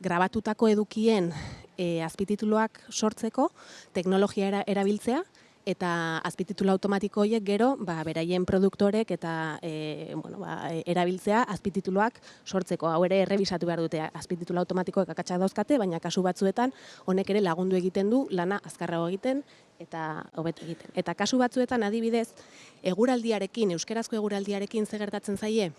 grabatutako edukien azpitituluak sortzeko teknologia erabiltzea eta azpititulu automatiko horiek gero beraien produktorek eta erabiltzea azpitituluak sortzeko. Hau ere errebisatu behar dute azpititulu automatikoek akatsak dauzkate, baina kasu batzuetan honek ere lagundu egiten du lana azkarrago egiten eta hobeto egiten. Eta kasu batzuetan adibidez, eguraldiarekin, euskerazko eguraldiarekin zer gertatzen zaie,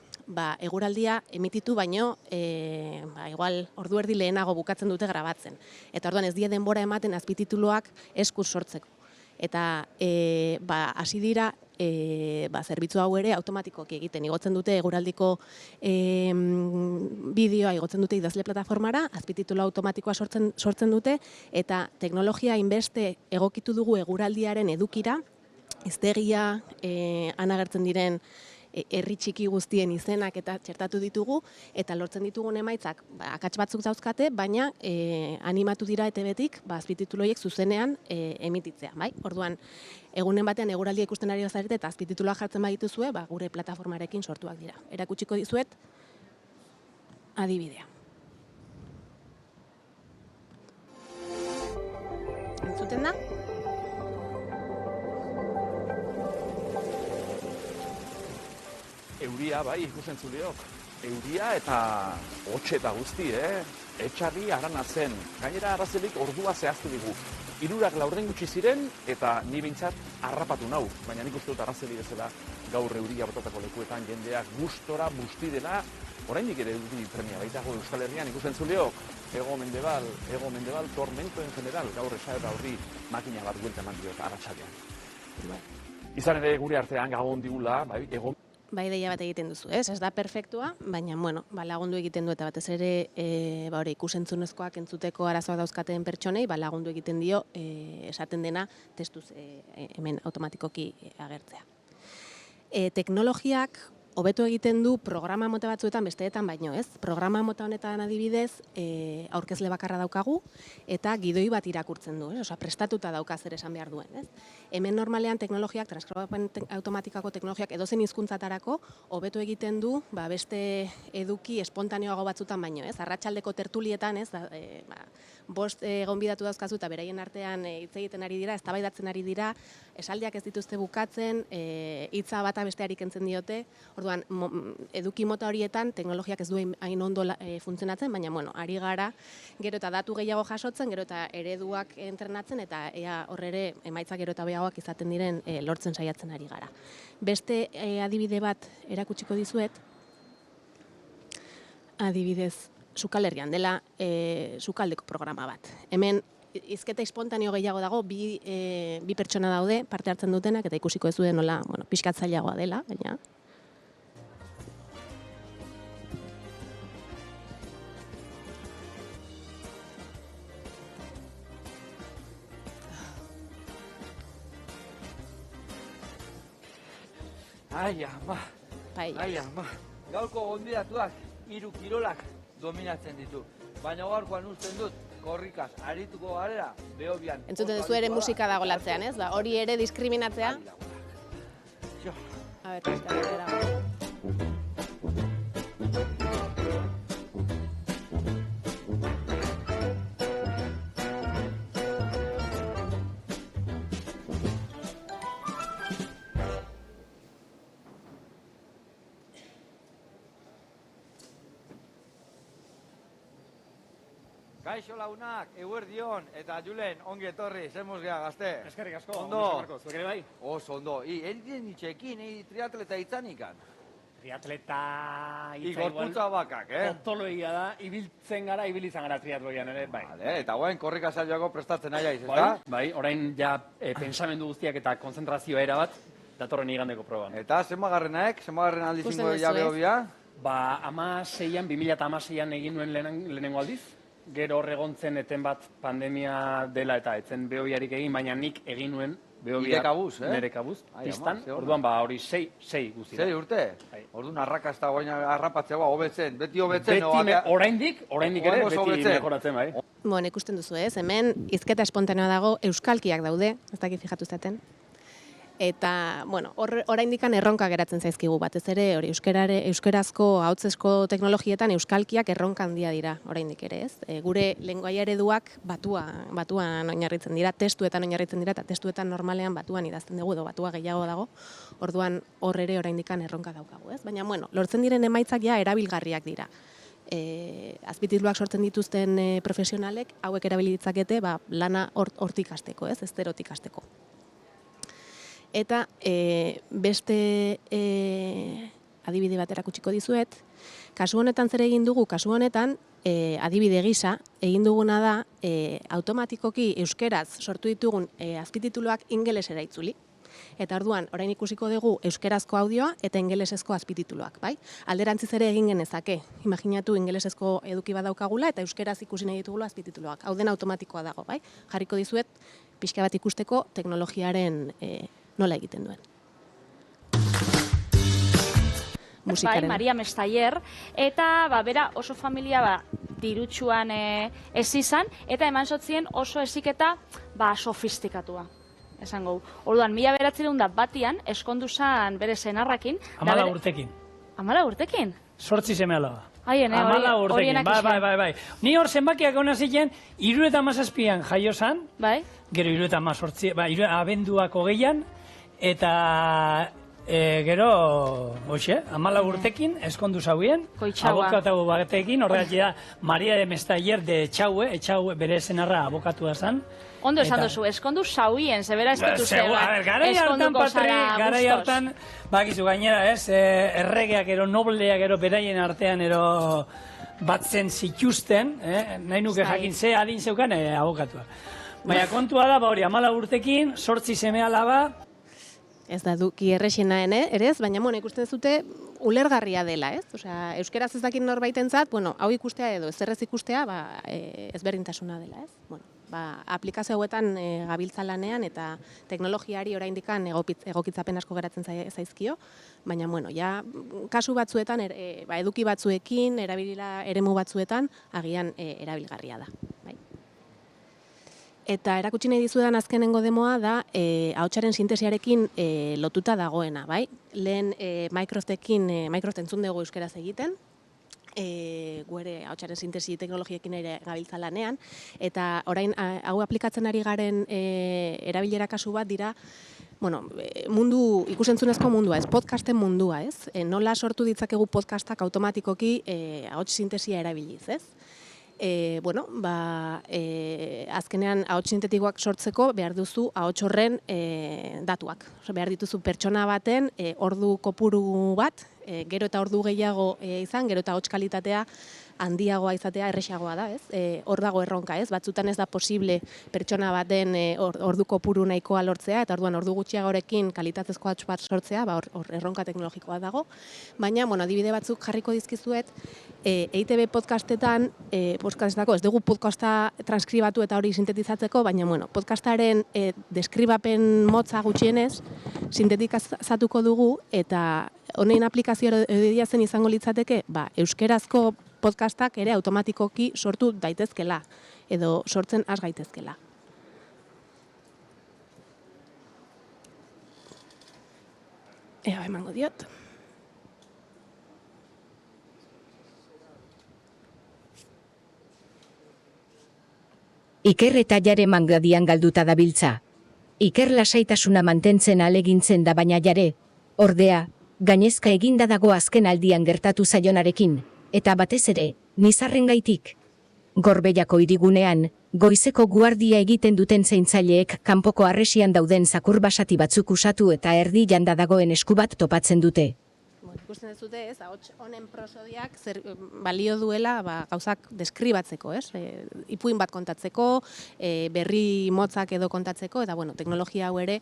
eguraldia emititu baino igual ordu erdi lehenago bukatzen dute grabatzen. Eta orduan ez die denbora ematen azpitituluak eskuz sortzeko. Eta hasi dira zerbitzu hau ere automatikoki egiten. Igotzen dute eguraldiko bideoa, igotzen dute idazle plataformara, azpititulu automatikoa sortzen dute, eta teknologia hainbeste egokitu dugu eguraldiaren edukira, hiztegia, han agertzen diren herri txiki guztien izenak eta txertatu ditugu, eta lortzen ditugun emaitzak akats batzuk dauzkate, baina animatu dira ETBtik azpititulu horiek zuzenean emititzea. Orduan, egunen batean eguraldia ikusten ari bazarete eta azpitituluak jartzen badituzue, gure plataformarekin sortuak dira. Erakutsiko dizuet adibidea. Entzuten da? Euria, bai, ikusen zuliok. euria eta hotxe eta guzti, etxarri arana zen. Gainera arazelik ordua zehaztu digu. 3 laurden gutxi ziren eta ni behintzat harrapatu nau. Baina nik uste dut arrazeli bezala gaur euria botatako lekuetan jendeak gustora busti dela. Oraindik ere euri premia baitago Euskal Herrian ikusten zuleok. Ego mendebal, tormento en general, gaur esaera horri makina bat buelta eman diot arratsaldean. Izan ere gure artean gabon digula, ego Bai, deia bat egiten duzu, ez da perfektua, baina, bueno, lagundu egiten du eta batez ere ikusentzunezkoak entzuteko arazoak dauzkaten pertsonei, lagundu egiten dio esaten dena testuz hemen automatikoki agertzea. Teknologiak hobetu egiten du programa mota batzuetan besteetan baino, ez? Programa mota honetan adibidez, aurkezle bakarra daukagu eta gidoi bat irakurtzen du, ez? Osea, prestatuta dauka zer esan behar duen, ez? Hemen normalean teknologiak, transkribapen automatikako teknologiak edozein hizkuntzatarako hobetu egiten du, beste eduki espontaneoago batzutan baino, ez? Arratsaldeko tertulietan, ez? Bost gonbidatu dauzkazu eta beraien artean hitz egiten ari dira, eztabaidatzen ari dira, esaldiak ez dituzte bukatzen, hitza bata besteari kentzen diote. Orduan, eduki mota horietan teknologiak ez du hain ondo funtzionatzen, baina ari gara gero eta datu gehiago jasotzen, gero eta ereduak entrenatzen eta ea horrere emaitza gero eta behagoak izaten diren lortzen saiatzen ari gara. Beste adibide bat erakutsiko dizuet, adibidez, Sukalherrian dela sukaldeko programa bat. Hemen hizketa espontaneo gehiago dago, bi pertsona daude parte hartzen dutenak eta ikusiko ez duen nola, pixkat zailagoa dela, baina. Ai, ama. Ai, ama. Gaurko gonbidatuak 3 kirolak dominatzen ditu. Baina gaurkoan usten dut, korrikaz arituko garela, Behobian. Entzuten duzu ere musika dago latzean, ez? Hori ere diskriminatzea. A ver, Kaixo launak, eguerdion, eta Julen, ongi etorri, zemuz geha, gazte. Eskerrik asko, ondo. Zuek ere bai? Oso, ondo. Eriten itxekin, triatleta itzanikan. Triatleta Gorputza bakak, Potolo egia da, ibiltzen gara, ibilizan gara triatloian ere, bai. Vale, eta guain korrika saioako prestatzen nahi aiz, ezta? Bai, orain ja pensamendu guztiak eta konzentrazioa erabat, datorren igandeko proban. Eta zenbagarrenaek, zenbagarren aldizingo ja Behobia? 2016an egin nuen lehenengo aldiz. Gero horregontzen eten bat pandemia dela eta etzen Behobiarik egin, baina nik egin nuen Behobia nire kabuz, pistan. Orduan hori 6 guztira. 6 urte? Orduan arrakazta guaina harrapatzeagoa hobetzen, beti hobetzen. Oraindik ere beti mejoratzen bai. Bueno, ikusten duzu ez, hemen hizketa espontaneoa dago, euskalkiak daude, ez dakit fijatu zaten. Eta, bueno, oraindikan erronka geratzen zaizkigu batez ere, hori euskarazko ahotsesko teknologietan euskalkiak erronka handia dira oraindik ere, ez? Gure lengoai ereduak batuan oinarritzen dira, testuetan oinarritzen dira eta testuetan normalean batuan idazten dugu edo batua gehiago dago. Orduan hor ere oraindikan erronka daukagu, ez? Baina bueno, lortzen diren emaitzak ja erabilgarriak dira. Azpitituluak sortzen dituzten profesionalek hauek erabili ditzakete, lana hortik hasteko, ez? Esterotik hasteko. Eta beste adibide bat erakutsiko dizuet. Kasu honetan zer egin dugu? Kasu honetan, adibide gisa, egin duguna da automatikoki euskeraz sortu ditugun azpitituluak ingelesera itzuli. Eta orduan, orain ikusiko dugu euskerazko audioa eta ingelesezko azpitituluak, bai? Alderantziz ere egin genezake. Imaginatu ingelesezko eduki bat daukagula eta euskeraz ikusi nahi ditugula azpitituluak. Hau den automatikoa dago, bai? Jarriko dizuet pixka bat ikusteko teknologiaren nola egiten duen. Bai, Maria Mestayer, eta bera oso familia dirutsuan ez izan, eta eman zotzien oso eziketa sofistikatua. Esango, orduan, 1901 eskondu zan bere senarrakin. 14 urtekin. 14 urtekin? 8 seme alaba. 14 urtekin, bai. Ni hor zenbakiak hona ziren, 37an jaio zan, gero 38, abenduak 20an, eta Gero, hoxe, 14 urtekin, eskondu zauen, abokatu batekin, horregatik da, Maria de Mestayer de Etxaue, bere senarra abokatua zen. Ondo esan duzu, eskondu zauen, zebera eskutu zeba, eskonduko zara garai hartan, bakizu gainera, erregeak ero, nobleak ero, beraien artean ero batzen zituzten, nahi nuke jakin ze adin zeukan abokatua. Baina kontua da, hori, 14 urtekin, 8 seme alaba. Ez da duki errexena ere ez, baina ikusten zute ulergarria dela, ez? Osea, euskeraz ez dakit norbaitentzat, hau ikustea edo ezerrez ikustea, ezberdintasuna dela, ez? Aplikazio hauetan gabiltza lanean eta teknologiari oraindikan egokitzapen asko geratzen zaizkio, baina kasu batzuetan, eduki batzuekin, erabilila eremu batzuetan, agian erabilgarria da. Eta erakutsi nahi dizudan azkenengo demoa da ahotsaren sintesiarekin lotuta dagoena, bai? Lehen Microsoft entzun dugu euskeraz egiten, gu ere ahotsaren sintesi teknologiekin ere gabiltza lanean, eta orain hau aplikatzen ari garen erabilera kasu bat dira, mundu, ikusentzunezko mundua, ez podcasten mundua, ez? Nola sortu ditzakegu podcastak automatikoki ahots sintesia erabiliz, ez? Azkenean ahots sintetikoak sortzeko behar duzu ahots horren datuak. Behar dituzu pertsona baten ordu kopuru bat, gero eta ordu gehiago izan, gero eta ahots kalitatea handiagoa izatea erresagoa da, ez? Hor dago erronka, ez? Batzutan ez da posible pertsona baten ordu kopuru nahikoa lortzea, eta orduan ordu gutxiagorekin kalitatezko ahots bat sortzea, hor erronka teknologikoa dago. Baina, adibide batzuk jarriko dizkizuet, EITB podcastetan, ez dugu podcasta transkribatu eta hori sintetizatzeko, baina, podcastaren deskribapen motza gutxienez, sintetikazatuko dugu, eta honein aplikazio zen izango litzateke, euskerazko podcastak ere automatikoki sortu daitezkela, edo sortzen has gaitezkela. Ea, emango diot. Iker eta Jare mangadian galduta dabiltza. Iker lasaitasuna mantentzen alegintzen da baina Jare, ordea, gainezka eginda dago azken aldian gertatu zaionarekin, eta batez ere, nizarrengaitik. Gorbeiako hirigunean, goizeko guardia egiten duten zaintzaileek kanpoko harresian dauden zakur basati batzuk usatu eta erdi janda dagoen esku bat topatzen dute. Ikusten duzute, ez, ahots honen prosodiak balio duela gauzak deskribatzeko, ez? Ipuin bat kontatzeko, berri motzak edo kontatzeko, eta teknologia hau ere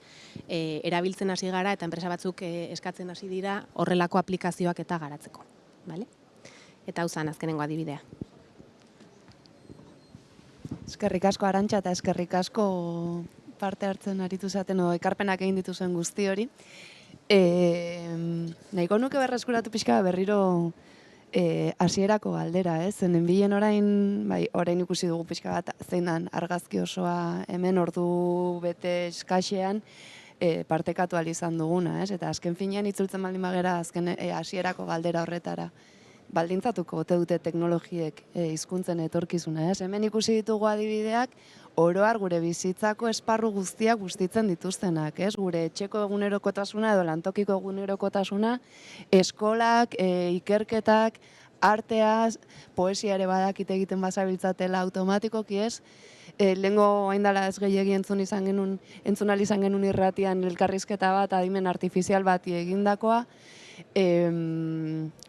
erabiltzen hasi gara eta enpresa batzuk eskatzen hasi dira horrelako aplikazioak eta garatzeko. Eta hau zan azkenengo adibidea. Eskerrik asko Arantxa eta eskerrik asko parte hartzen aritu zaten edo ekarpenak egin dituzen guzti hori. Nahiko nuke berreskuratu pixka berriro hasierako galdera, ez? Zenen bilen orain ikusi dugu pixka bat zein dan argazki osoa hemen ordu bete eskaxean partekatu ahal izan duguna, ez? Eta azken finean itzultzen baldin bagera azken hasierako galdera horretara. Baldintzatuko ote dute teknologiek hizkuntzen etorkizuna, ez? Hemen ikusi ditugu adibideak oroar gure bizitzako esparru guztiak bustitzen dituztenak, ez? Gure etxeko egunerokotasuna edo lantokiko egunerokotasuna, eskolak, ikerketak, arteaz, poesia ere badakite egiten bazabiltzatela automatikoki, ez? Lehengo haindala ez gehiagi entzun ahal izan genuen irratian elkarrizketa bat, adimen artifizial bati egindakoa,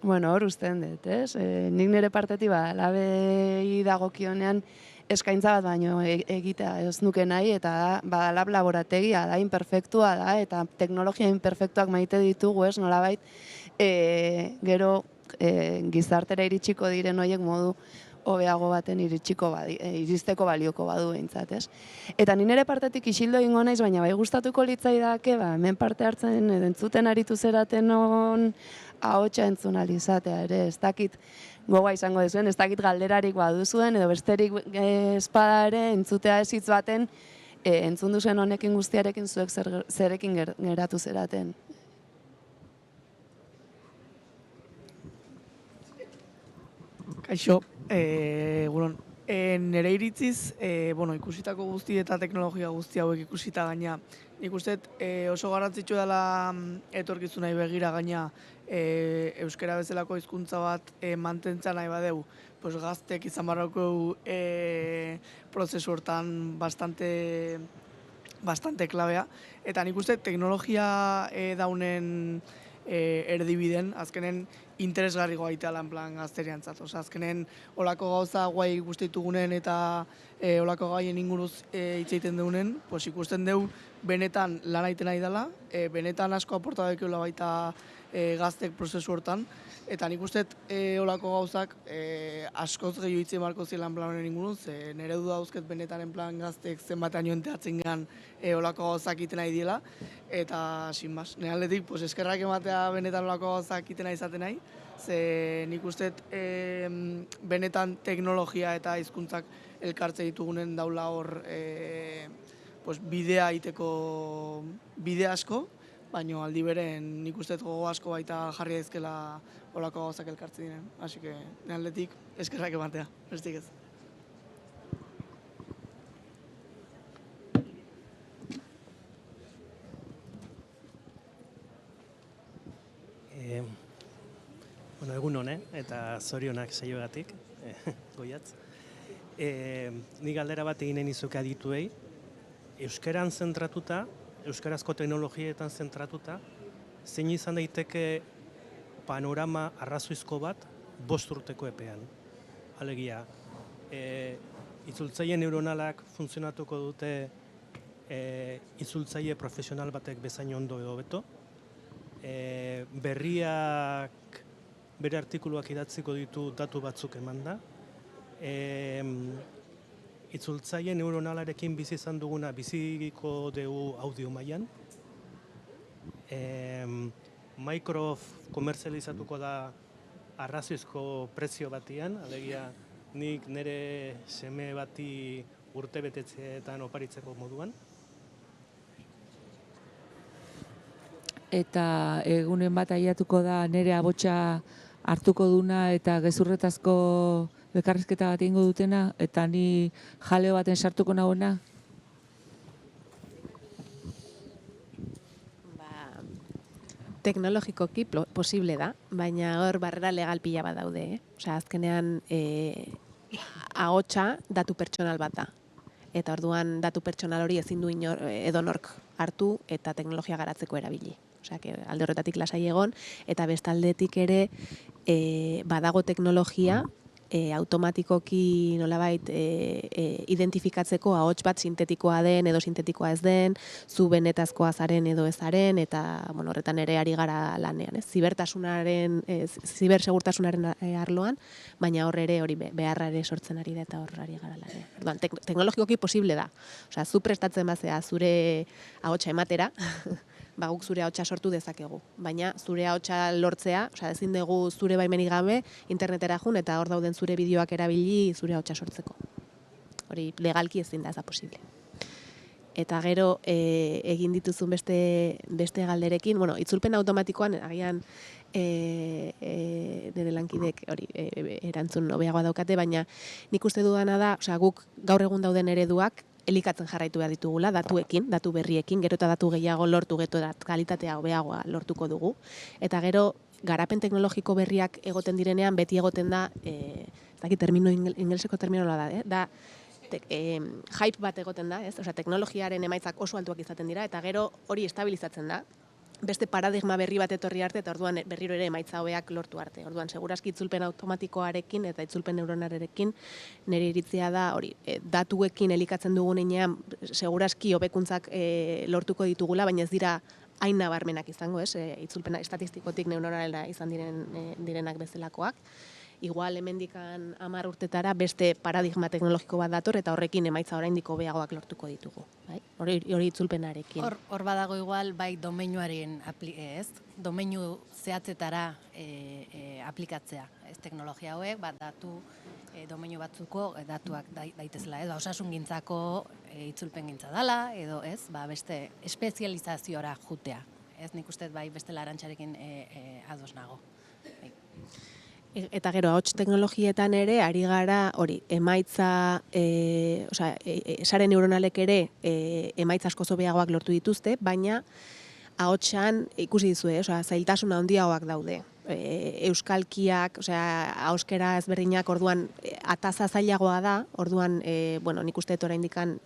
hor usten dut, ez? Nik nire partetik labei dagokionean eskaintza bat baino egitea ez nuke nahi, eta lab laborategia da, imperfektua da, eta teknologia imperfektuak maite ditugu, ez? Nolabait, gero gizartera iritsiko diren horiek modu hobeago baten iristeko balioko badu behintzat, ez? Eta ni nire partetik isildo egingo naiz, baina bai gustatuko litzaidake, hemen parte hartzen entzuten aritu zeraten on ahotsa entzun ahal izatea ere, ez dakit gogoa izango duzuen, ez dakit galderarik baduzuen, edo besterik espada ere entzutea ez hitz baten entzun duzen honekin guztiarekin zuek zerekin geratu zeraten. Kaixo, nire iritziz, ikusitako guzti eta teknologia guzti hauek ikusita gaina nik uste oso garrantzitsu dela etorkizunari begira gaina euskara bezalako hizkuntza bat mantentzea nahi badeu, pues gaztek izan barroko prozesu hortan bastante klabea. Eta nik uste teknologia daunen erdibiden, azkenen interesgarri goaitela en plan gazteriantzat. Osa, azkenen olako gauza guai guztitugunen eta olako gaien inguruz hitz egiten deunen, pues ikusten deu benetan lan egiten nahi dela, benetan asko aporta daukela baita gaztek prozesu hortan, eta nik uste olako gauzak askoz gehiago hitz emarko ziren plan honen inguruz, nire du dauzket benetan en plan gaztek zenbatean joenteatzen gan olako gauzak egiten nahi diela, eta sin mas, nire aldetik pues, eskerrak ematea benetan olako gauzak egiten nahi izaten nahi, ze nik uste benetan teknologia eta hizkuntzak elkartze ditugunen daula hor bidea egiteko bide asko, baina aldi beren nik uste gogo asko baita jarri daizkela olako gauzak elkartzen diren. Así que, nire aldetik, eskerrak ematea, besterik ez. Egun hone, eta zorionak saioagatik, goiatz. Ni galdera bat eginen izuke adituei, euskeran zentratuta, euskarazko teknologietan zentratuta, zein izan daiteke panorama arrazoizko bat 5 urteko epean. Alegia, itzultzaile neuronalak funtzionatuko dute itzultzaile profesional batek bezain ondo edo beto, berriak bere artikuluak idatziko ditu datu batzuk emanda, itzultzaile neuronalarekin bizi izan duguna biziko dugu audio mailan, komerzializatuko da arrazoizko prezio batian, alegia nik nire seme bati urtebetetzeetan oparitzeko moduan. Eta egunen bat aiatuko da nire abotsa hartuko duna eta gezurretazko elkarrizketa bat egingo dutena, eta ni jaleo baten sartuko nagoena? Teknologikoki posible da, baina hor barrera legal pila bat daude. Osea, azkenean ahotsa datu pertsonal bat da. Eta orduan datu pertsonal hori ezin du edonork hartu eta teknologia garatzeko erabili. Osea, alde horretatik lasai egon, eta bestaldetik ere badago teknologia automatikoki nolabait identifikatzeko ahots bat sintetikoa den edo sintetikoa ez den, zu benetazkoa zaren edo ezaren, eta horretan ere ari gara lanean. Zibersegurtasunaren arloan, baina hor ere hori beharra ere sortzen ari da eta hor ari gara lanean. Orduan, teknologikoki posible da. Osea, zu prestatzen bazea zure ahotsa ematera, guk zure ahotsa sortu dezakegu. Baina zure ahotsa lortzea, ezin dugu zure baimenik gabe internetera jun eta hor dauden zure bideoak erabili zure ahotsa sortzeko. Hori legalki ezin da, ez da posible. Eta gero egin dituzun beste galderekin, itzulpen automatikoan agian nire lankidek hori erantzun hobeagoa daukate, baina nik uste dudana da, guk gaur egun dauden ereduak elikatzen jarraitu behar ditugula, datuekin, datu berriekin, gero eta datu gehiago lortu, gero eta kalitatea hobeagoa lortuko dugu. Eta gero, garapen teknologiko berriak egoten direnean, beti egoten da, ez dakit ingeleseko terminola da, hype bat egoten da, teknologiaren emaitzak oso altuak izaten dira, eta gero hori estabilizatzen da, beste paradigma berri bat etorri arte, eta orduan berriro ere emaitza hobeak lortu arte. Orduan, segurazki itzulpen automatikoarekin eta itzulpen neuronarekin nire iritzia da, hori, datuekin elikatzen dugunean, segurazki hobekuntzak lortuko ditugula, baina ez dira hain nabarmenak izango, itzulpen estatistikotik neuronalena izan direnak bezalakoak. Igual hemendikan 10 urtetara beste paradigma teknologiko bat dator eta horrekin emaitza oraindik hobeagoak lortuko ditugu. Hori itzulpenarekin. Hor badago igual bai domeinuaren domeinu zehatzetara aplikatzea. Teknologia hauek datu domeinu batzuko datuak daitezela, osasungintzako itzulpengintza dela edo beste espezializaziora jutea. Nik uste bai beste Arantxarekin ados nago. Eta gero, ahots teknologietan ere, ari gara, hori, emaitza, sare neuronalek ere emaitza asko zobeagoak lortu dituzte, baina ahotsan ikusi dizue, zailtasuna handiagoak daude. Euskalkiak, ahoskera ezberdinak, orduan ataza zailagoa da, orduan, nik uste dut oraindikan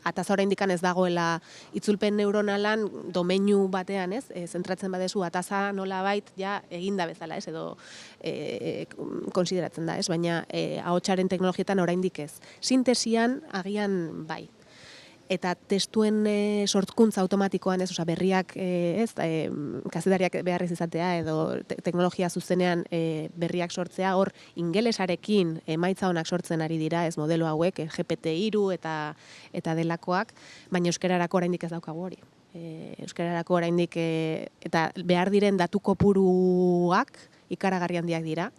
ataza oraindikan ez dagoela itzulpen neuronalan domeinu batean, ez? Zentratzen badezu ataza nolabait ja eginda bezala, ez? Edo konsideratzen da, ez? Baina ahotsaren teknologietan oraindik ez. Sintesian agian bai. Eta testuen sortkuntza automatikoan, ez, berriak, ez, kazetariak beharrez izatea edo teknologia zuzenean berriak sortzea, hor ingelesarekin emaitza honak sortzen ari dira, ez, modelo hauek, GPT-3 eta delakoak, baina euskararako oraindik ez daukagu hori. Euskararako oraindik eta behar diren datu kopuruak ikaragarri handiak dira.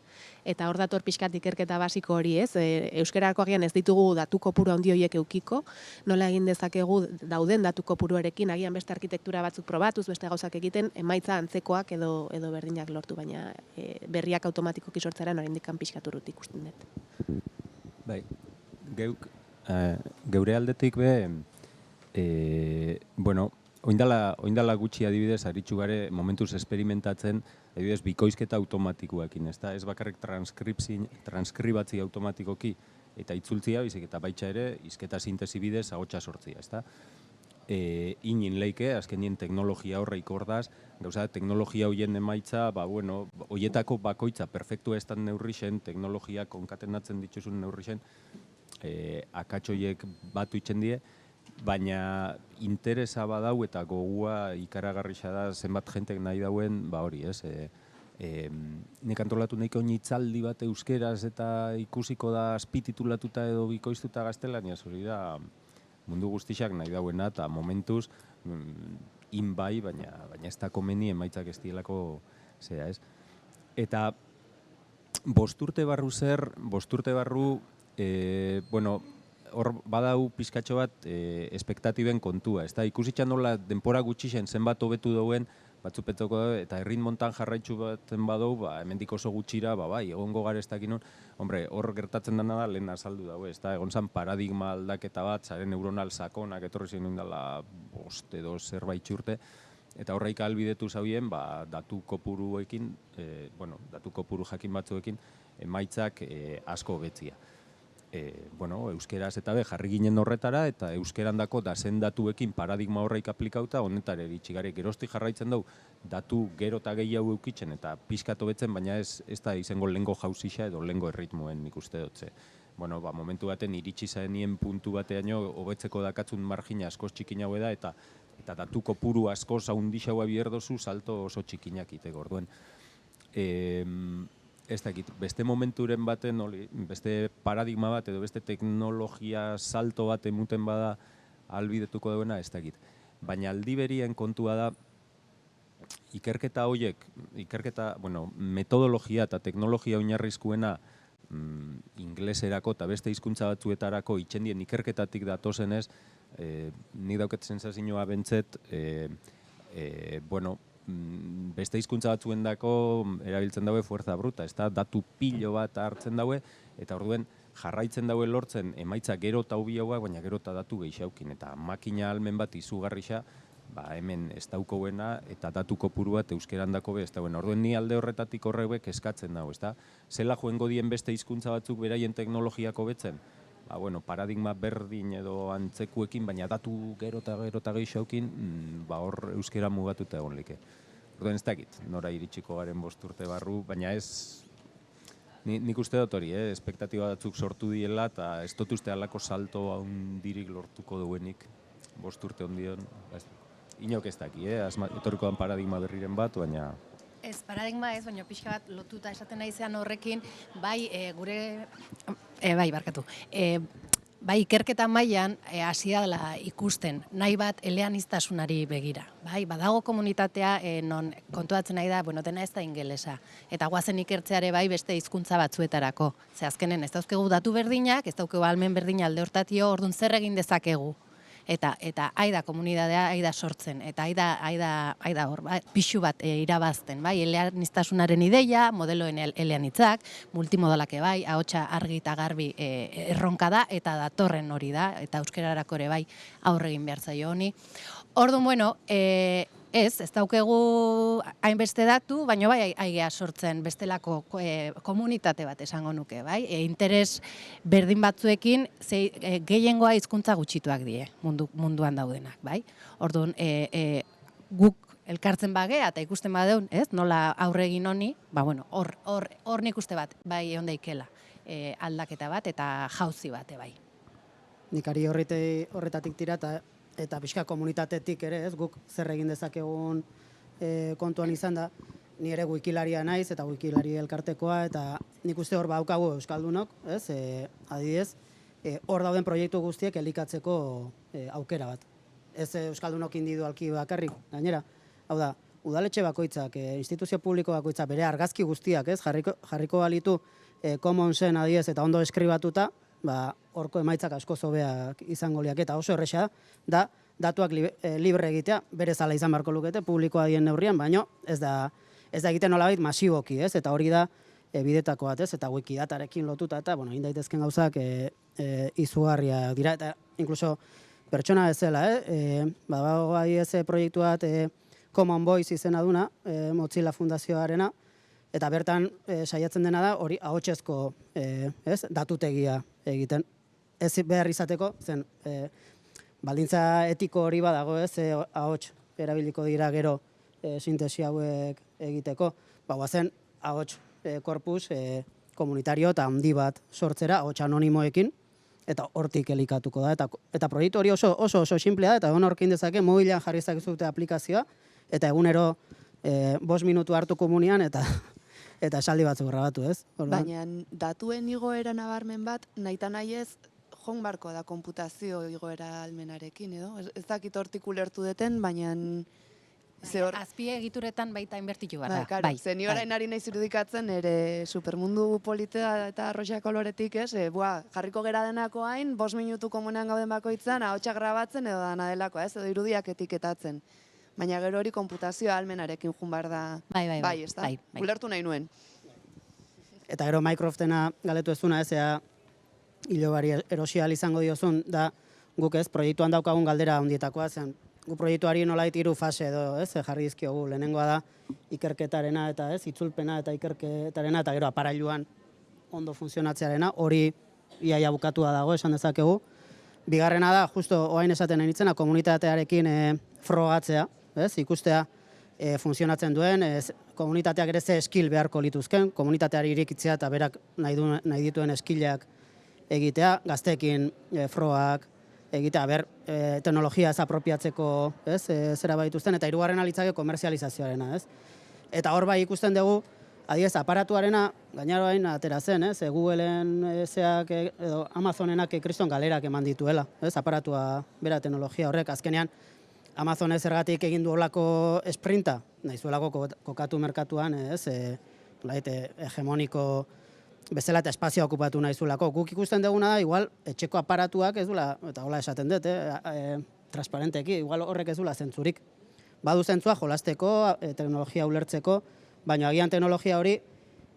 Eta hor dator pixkat ikerketa basiko hori, ez? Euskarako agian ez ditugu datu kopuru handi horiek eukiko, nola egin dezakegu dauden datu kopuruarekin, agian beste arkitektura batzuk probatuz, beste gauzak egiten, emaitza antzekoak edo berdinak lortu, baina berriak automatikoki sortzeran oraindik pixkat urrut ikusten dut. Bai, geure aldetik oindala gutxi adibidez, aritzu gare momentuz esperimentatzen, adibidez, bikoizketa automatikoekin, ez bakarrik transkribatzi automatikoki eta itzultzia, bizik eta baitxa ere, hizketa sintesi bidez ahotsa sortzia, ez da? Inin leike, azkenien teknologia horreik ordaz, gauza, teknologia hoien emaitza, hoietako bakoitza perfektua ez da neurrixen, teknologia konkatenatzen dituzun neurrixen, akatsoiek batu itzen die, baina interesa badau eta gogua ikaragarrixa da zenbat jentek nahi dauen, hori, ez? Nek antolatu nahiko hitzaldi bat euskeraz eta ikusiko da azpititulatuta edo bikoiztuta gaztelaniaz, hori da mundu guztixak nahi dauena eta momentuz bai, baina ez da komeni emaitzak ez dielako zera, ez? Eta bosturte barru, hor badau pizkatxo bat espektatiben kontua, ez da, ikusitxan nola denpora gutxixen zenbat hobetu dauen, batzupetoko da, eta erritmontan jarraitzu baten badau, hemendik oso gutxira, egongo gara ez dakin hor gertatzen dena da, lehen azaldu dago, ez da, egon zan paradigma aldaketa bat, zaren neuronal sakonak, etorri zen dela 5 edo zerbait urte, eta horreik ahalbidetu zauen, datu kopuruekin, datu kopuru jakin batzuekin, emaitzak asko hobetzia. Euskeraz eta jarri ginen horretara eta euskerandako dazen datuekin paradigma horreik aplikauta honetare eritxigare geroztik jarraitzen dugu datu gero eta gehiago eukitzen eta pixkat hobetzen, baina ez da izango lehengo jauzixa edo lehengo erritmoen nik uste dutze. Momentu baten iritsi zaenien puntu bateaino hobetzeko dakatzun margina askoz txikin hau da eta datu kopuru askoz haundixaua bierdozu salto oso txikinak iteko orduen. Ez dakit, beste momenturen baten, beste paradigma bat edo beste teknologia salto bat emuten bada ahalbidetuko duena, ez dakit. Baina aldi berien kontua da, ikerketa horiek, metodologia eta teknologia oinarrizkuena ingleserako eta beste hizkuntza batzuetarako itxendien ikerketatik datozenez, nik dauket sensazioa bentzet, beste hizkuntza batzuendako erabiltzen daue fuerza bruta, ez da, datu pilo bat hartzen daue, eta orduen jarraitzen daue lortzen emaitza gero eta hobiagoak, baina gero eta datu gehiaukin, eta makina almen bat izugarrixa, hemen ez daukouena, eta datu kopuru bat euskerandako be ez dauen. Orduen ni alde horretatik horrebek eskatzen dago, ez da? Zela joengo dien beste hizkuntza batzuk beraien teknologiako betzen? Paradigma berdin edo antzekuekin, baina datu gero eta gehiaukin, hor euskera mugatuta egon like. Orduen ez dakit, nora iritsiko garen 5 urte barru, baina ez, nik uste dut hori, espektatiba batzuk sortu diela, eta ez dut uste alako salto handirik lortuko duenik 5 urte ondion. Inok ez daki, etorriko dan paradigma berriren bat, baina... Ez, paradigma ez, baina pixka bat lotuta esaten naizean horrekin, bai ikerketa mailan hasi dela ikusten, nahi bat eleaniztasunari begira. Badago komunitatea non kontuatzen nahi da, dena ez da ingelesa. Eta guazen ikertzeare beste hizkuntza batzuetarako. Ze azkenen ez dauzkegu datu berdinak, ez daukegu ahalmen berdina alde hortatio, orduan zer egin dezakegu. eta aida komunidadea aida sortzen, eta aida hor, pixu bat irabazten, bai, eleaniztasunaren ideia, modeloen eleanitzak, multimodalake bai, ahotsa argi eta garbi erronka da, eta datorren hori da, eta euskerarako ere bai aurre egin behar zaio honi. Orduan, bueno, ez daukegu hainbeste datu, baina bai aigea sortzen bestelako komunitate bat esango nuke, bai? Interes berdin batzuekin gehiengoa hizkuntza gutxituak die munduan daudenak, bai? Orduan, guk elkartzen bagea eta ikusten badeun, ez? Nola aurre egin honi, ba bueno, hor nik uste bat bai egon daikela aldaketa bat eta jauzi bate bai. Nikari horretatik tira eta pixka komunitatetik ere, ez, guk zer egin dezakegun kontuan izan da, ni ere wikilaria naiz eta wikilari elkartekoa, eta nik uste hor baukagu euskaldunok, ez, adibidez, hor dauden proiektu guztiek elikatzeko aukera bat. Ez euskaldunok individualki bakarrik, gainera, hau da, udaletxe bakoitzak, instituzio publiko bakoitzak, bere argazki guztiak, ez, jarriko balitu commonsen adibidez eta ondo eskribatuta, horko emaitzak asko zobeak izango liak, eta oso erresa da datuak libre egitea, bere zala izan beharko lukete, publikoa dien neurrian, baino ez da egiten nolabait masiboki, ez, eta hori da bidetako bat, ez, eta wikidatarekin lotuta, eta, bueno, indaitezken gauzak izugarriak dira, eta inkluso pertsona bezala, badago adibidez proiektu bat Common Voice izena duna, Mozilla Fundazioarena, eta bertan saiatzen dena da hori ahotsezko datutegia egiten. Ez behar izateko, zen baldintza etiko hori badago, ez, ahots erabiliko dira gero sintesi hauek egiteko. Guazen ahots korpus komunitario eta handi bat sortzera, ahots anonimoekin, eta hortik elikatuko da. Eta proiektu hori oso simplea da, eta egon horkin dezake, mobilean jarri zute aplikazioa, eta egunero 5 minutu hartu komunian, eta esaldi batzuk grabatu, ez? Baina datuen igoera nabarmen bat, nahita nahi ez, joan barko da konputazio igoera almenarekin, edo? Ez dakit hortik ulertu deten, baina... Azpie egituretan baita inbertitu gara. Bai, zen orain ari nahi zirudikatzen, ere supermundu politea eta arroxa koloretik, ez? Jarriko gera denako hain, 5 minutu komunean gauden bakoitzan, ahotsak grabatzen edo dana delakoa, ez? Edo irudiak etiketatzen. Baina gero hori konputazio almenarekin jun bar da. Bai, ez da? Ulertu nahi nuen. Eta gero Microsoftena galetu ez duna, ez, hilobari erosial izango diozun, da guk ez, proiektuan daukagun galdera handietakoa, zen, gu proiektuari nolait 3 fase edo, ez, jarri dizkiogu, lehenengoa da ikerketarena eta, ez, itzulpena eta ikerketarena, eta gero aparailuan ondo funtzionatzearena, hori iaia bukatua dago, esan dezakegu. Bigarrena da, justo oain esaten nitzena, komunitatearekin frogatzea, ez, ikustea funtzionatzen duen, komunitateak ere ze skill beharko lituzken, komunitateari irikitzea eta berak nahi dituen skillak egitea, gazteekin frogak egitea, teknologia ez apropiatzeko, ez, zera baituzten, eta hirugarrena litzake komerzializazioarena, ez. Eta hor bai ikusten dugu, adibidez, aparatuarena, gainera bain atera zen, ez, Googleen edo Amazonenak kriston galerak eman dituela, ez, aparatua bera teknologia horrek, azkenean, Amazon ez ergatik egin du holako esprinta, nahi zuelako kokatu merkatuan, ez, hegemoniko bezala eta espazioa okupatu nahi zuelako. Guk ikusten duguna da, igual, etxeko aparatuak ez dula, eta hola esaten dut, transparenteki, igual horrek ez dula zentzurik. Badu zentzua jolasteko, teknologia ulertzeko, baina agian teknologia hori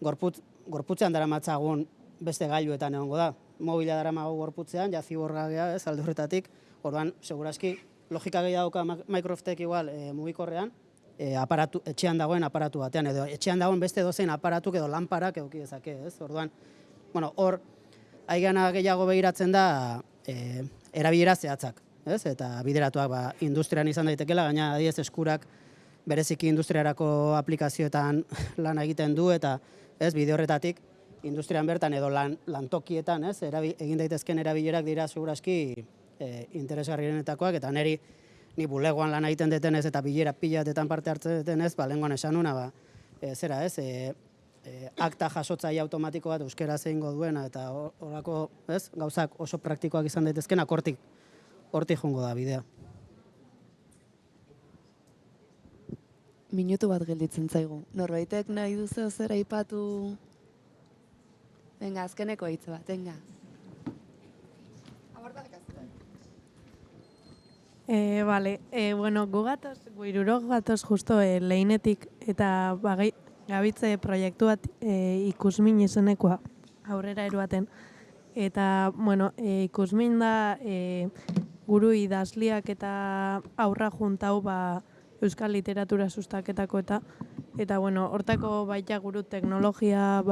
gorputzean dara matzagun beste gailuetan egongo da. Mobila dara mago gorputzean, ja ziborga gea, ez, alde horretatik, orduan, seguraski, logika gehiago Microsoftek igual mugikorrean, etxean dagoen aparatu batean, edo etxean dagoen beste dozein aparatuk edo lanparak eduki dezake, ez? Orduan, bueno, hor, aigana gehiago begiratzen da erabilera zehatzak, ez? Eta bideratuak industrian izan daitekela, gaina adibidez eskurak bereziki industriarako aplikazioetan lan egiten du, eta ez, bide horretatik, industrian bertan edo lantokietan, ez? Egin daitezken erabilerak dira seguraski interesgarrienetakoak, eta ni bulegoan lan egiten detenez eta bilera pilatetan parte hartzen detenez, lehengoan esan nuna, zera ez, akta jasotzaile automatiko bat euskera zeingo duena, eta horako, ez, gauzak oso praktikoak izan daitezkenak hortik jongo da bidea. Minutu bat gelditzen zaigu. Norbaitek nahi duzu zer aipatu? Venga, azkeneko hitz bat, venga. Bueno, gu irurok gatoz justo lehinetik eta gabitze proiektu bat ikusmin izenekoa aurrera eruaten. Eta, bueno, ikusmin da guru idazliak eta aurra juntau euskal literatura sustaketako eta, bueno, hortako baita guru teknologia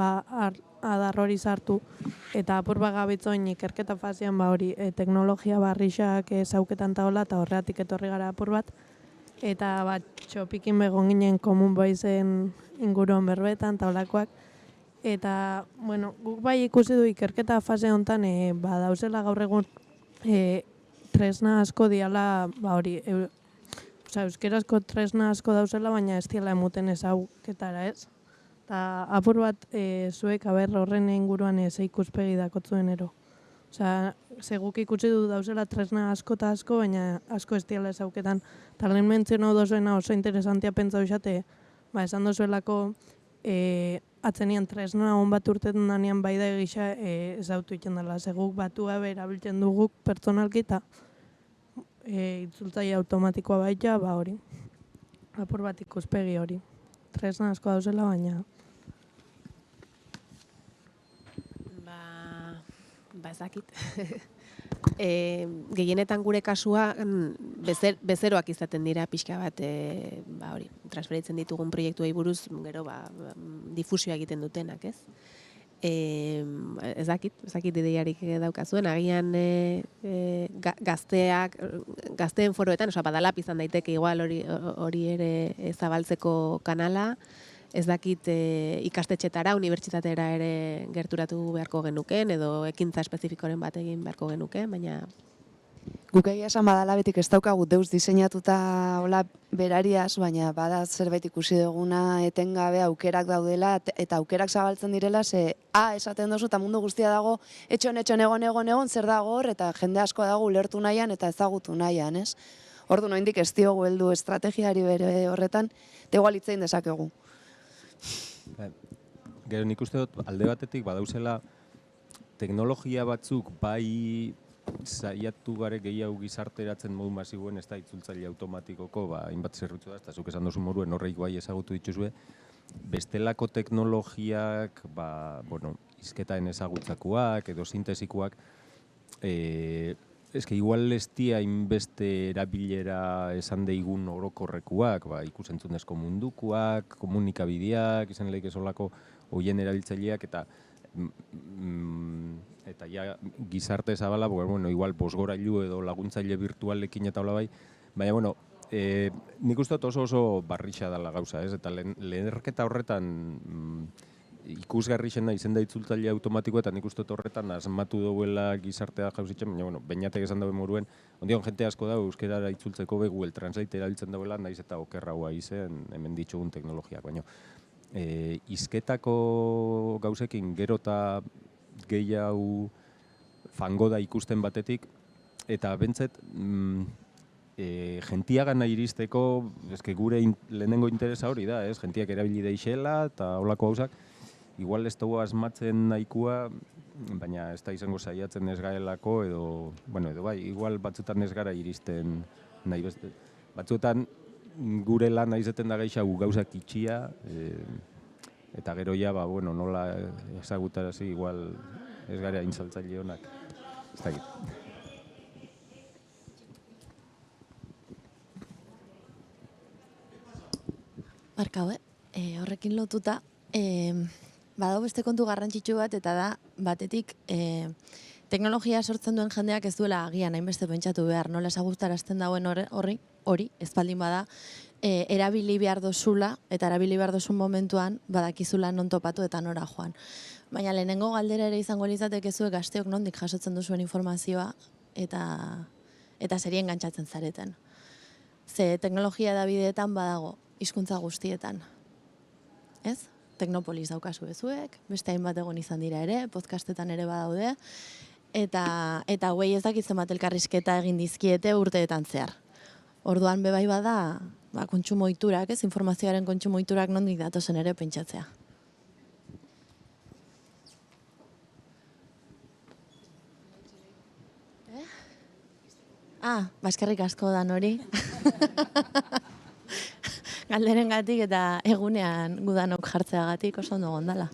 adar hori sartu eta apur gabitzoin ikerketa fasean hori teknologia barrixak zauketan taola eta horreatik etorri gara apur bat eta txopikin begon ginen komun baizen inguruan berbetan taolakoak eta, bueno, guk bai ikusi du ikerketa fase honetan dauzela gaur egun tresna asko diala hori euskerazko tresna asko dauzela, baina ez diela emuten ezauketara, ez? Eta apur bat zuek horren inguruan ze ikuspegi dakotzuen ero. Guk ikusi du dauzela tresna asko eta asko, baina asko ez diela ezauketan. Eta lehen mentzionau dozuena oso interesantia pentsau izate, esan dozuelako atzenian tresna hon bat urtetan danean bai da egisa ezautu iten dela. Guk batua erabiltzen duguk pertsonalki eta itzultzaile automatikoa baita, hori. Apur bat ikuspegi hori. Tresna asko dauzela, baina... Ezakit. Gehienetan gure kasua bezeroak izaten dira pixka bat transferitzen ditugun proiektuei buruz gero difusioa egiten dutenak, ez? Ezakit ideiarik daukazuen, agian gazteen foroetan, badalap izan daiteke igual hori ere zabaltzeko kanala, ez dakit ikastetxetara, unibertsitatera ere gerturatu beharko genuken, edo ekintza espezifikoren bat egin beharko genuken, baina... Guk egia esan badala betik ez daukagu deus diseinatuta hola berariaz, baina bada zerbait ikusi duguna etengabe aukerak daudela eta aukerak zabaltzen direla, esaten dozu eta mundu guztia dago etxon egon, zer dago hor, eta jende asko dago ulertu nahian eta ezagutu nahian, ez? Ordu noindik ez diogu heldu estrategiari bere horretan, eta igual hitzein dezakegu. Gero nik uste dut alde batetik badauzela teknologia batzuk bai saiatu gare gehiago gizarteratzen modu masiboen ez da itzultzaile automatikoko hainbat zerbitzu da, eta zuk esan dozu moruen horreik bai ezagutu dituzue, bestelako teknologiak, hizketaen ezagutzakoak edo sintesikoak, igual ez dia inbeste erabilera esan deigun orokorrekuak, ikusentzunezko mundukoak, komunikabideak, izan lehik esolako hoien erabiltzaileak, eta gizarte zabala, igual bosgorailu edo laguntzaile virtualekin eta hola bai, baina, nik uste dut oso barrixa dela gauza, ez? Eta leherketa horretan ikusgarri da izenda itzultzaile automatikoa eta nik uste dut horretan asmatu duela gizartea jauzitzen, baina, beinatek esan dabe moruen, ondion jente asko da euskerara itzultzeko Google Translate erabiltzen dagoela, naiz eta okerragoa izen hemen ditugun teknologiak, baina hizketako gauzekin gero eta gehiago fango da ikusten batetik, eta bentzet gentiagana iristeko, gure lehenengo interesa hori da, gentiak erabili deixela eta holako gauzak, igual ez dugu asmatzen nahikoa, baina ez da izango saiatzen ez garelako, edo bai, igual batzutan ez gara iristen nahi beste. Batzuetan gure lan izeten da geixagu gauzak itxia, eta gero ja, nola ezagutarazi, igual ez gara intzaltzaile honak. Ez da egit. Barkau, horrekin lotuta, badau beste kontu garrantzitsu bat, eta da, batetik, teknologia sortzen duen jendeak ez duela agian hainbeste pentsatu behar, nola ezagutarazten dauen hori, ez baldin bada, erabili behar dozula, eta erabili behar dozun momentuan, badakizula non topatu eta nora joan. Baina lehenengo galdera ere izango litzateke zuek gazteok nondik jasotzen duzuen informazioa, eta zerien gantzatzen zareten. Ze teknologia edabideetan badago, hizkuntza guztietan. Ez? Teknopolis daukazu bezuek, beste hainbat egon izan dira ere, podcastetan ere badaude, eta hauei ez dakitzen bat elkarrizketa egin dizkiete urteetan zehar. Orduan bebai bada, kontsumo ohiturak, ez? Informazioaren kontsumo ohiturak nondik datozen ere pentsatzea. Baskerrik asko dan hori. Galderengatik eta egunean gudanok jartzeagatik oso ondo gondala.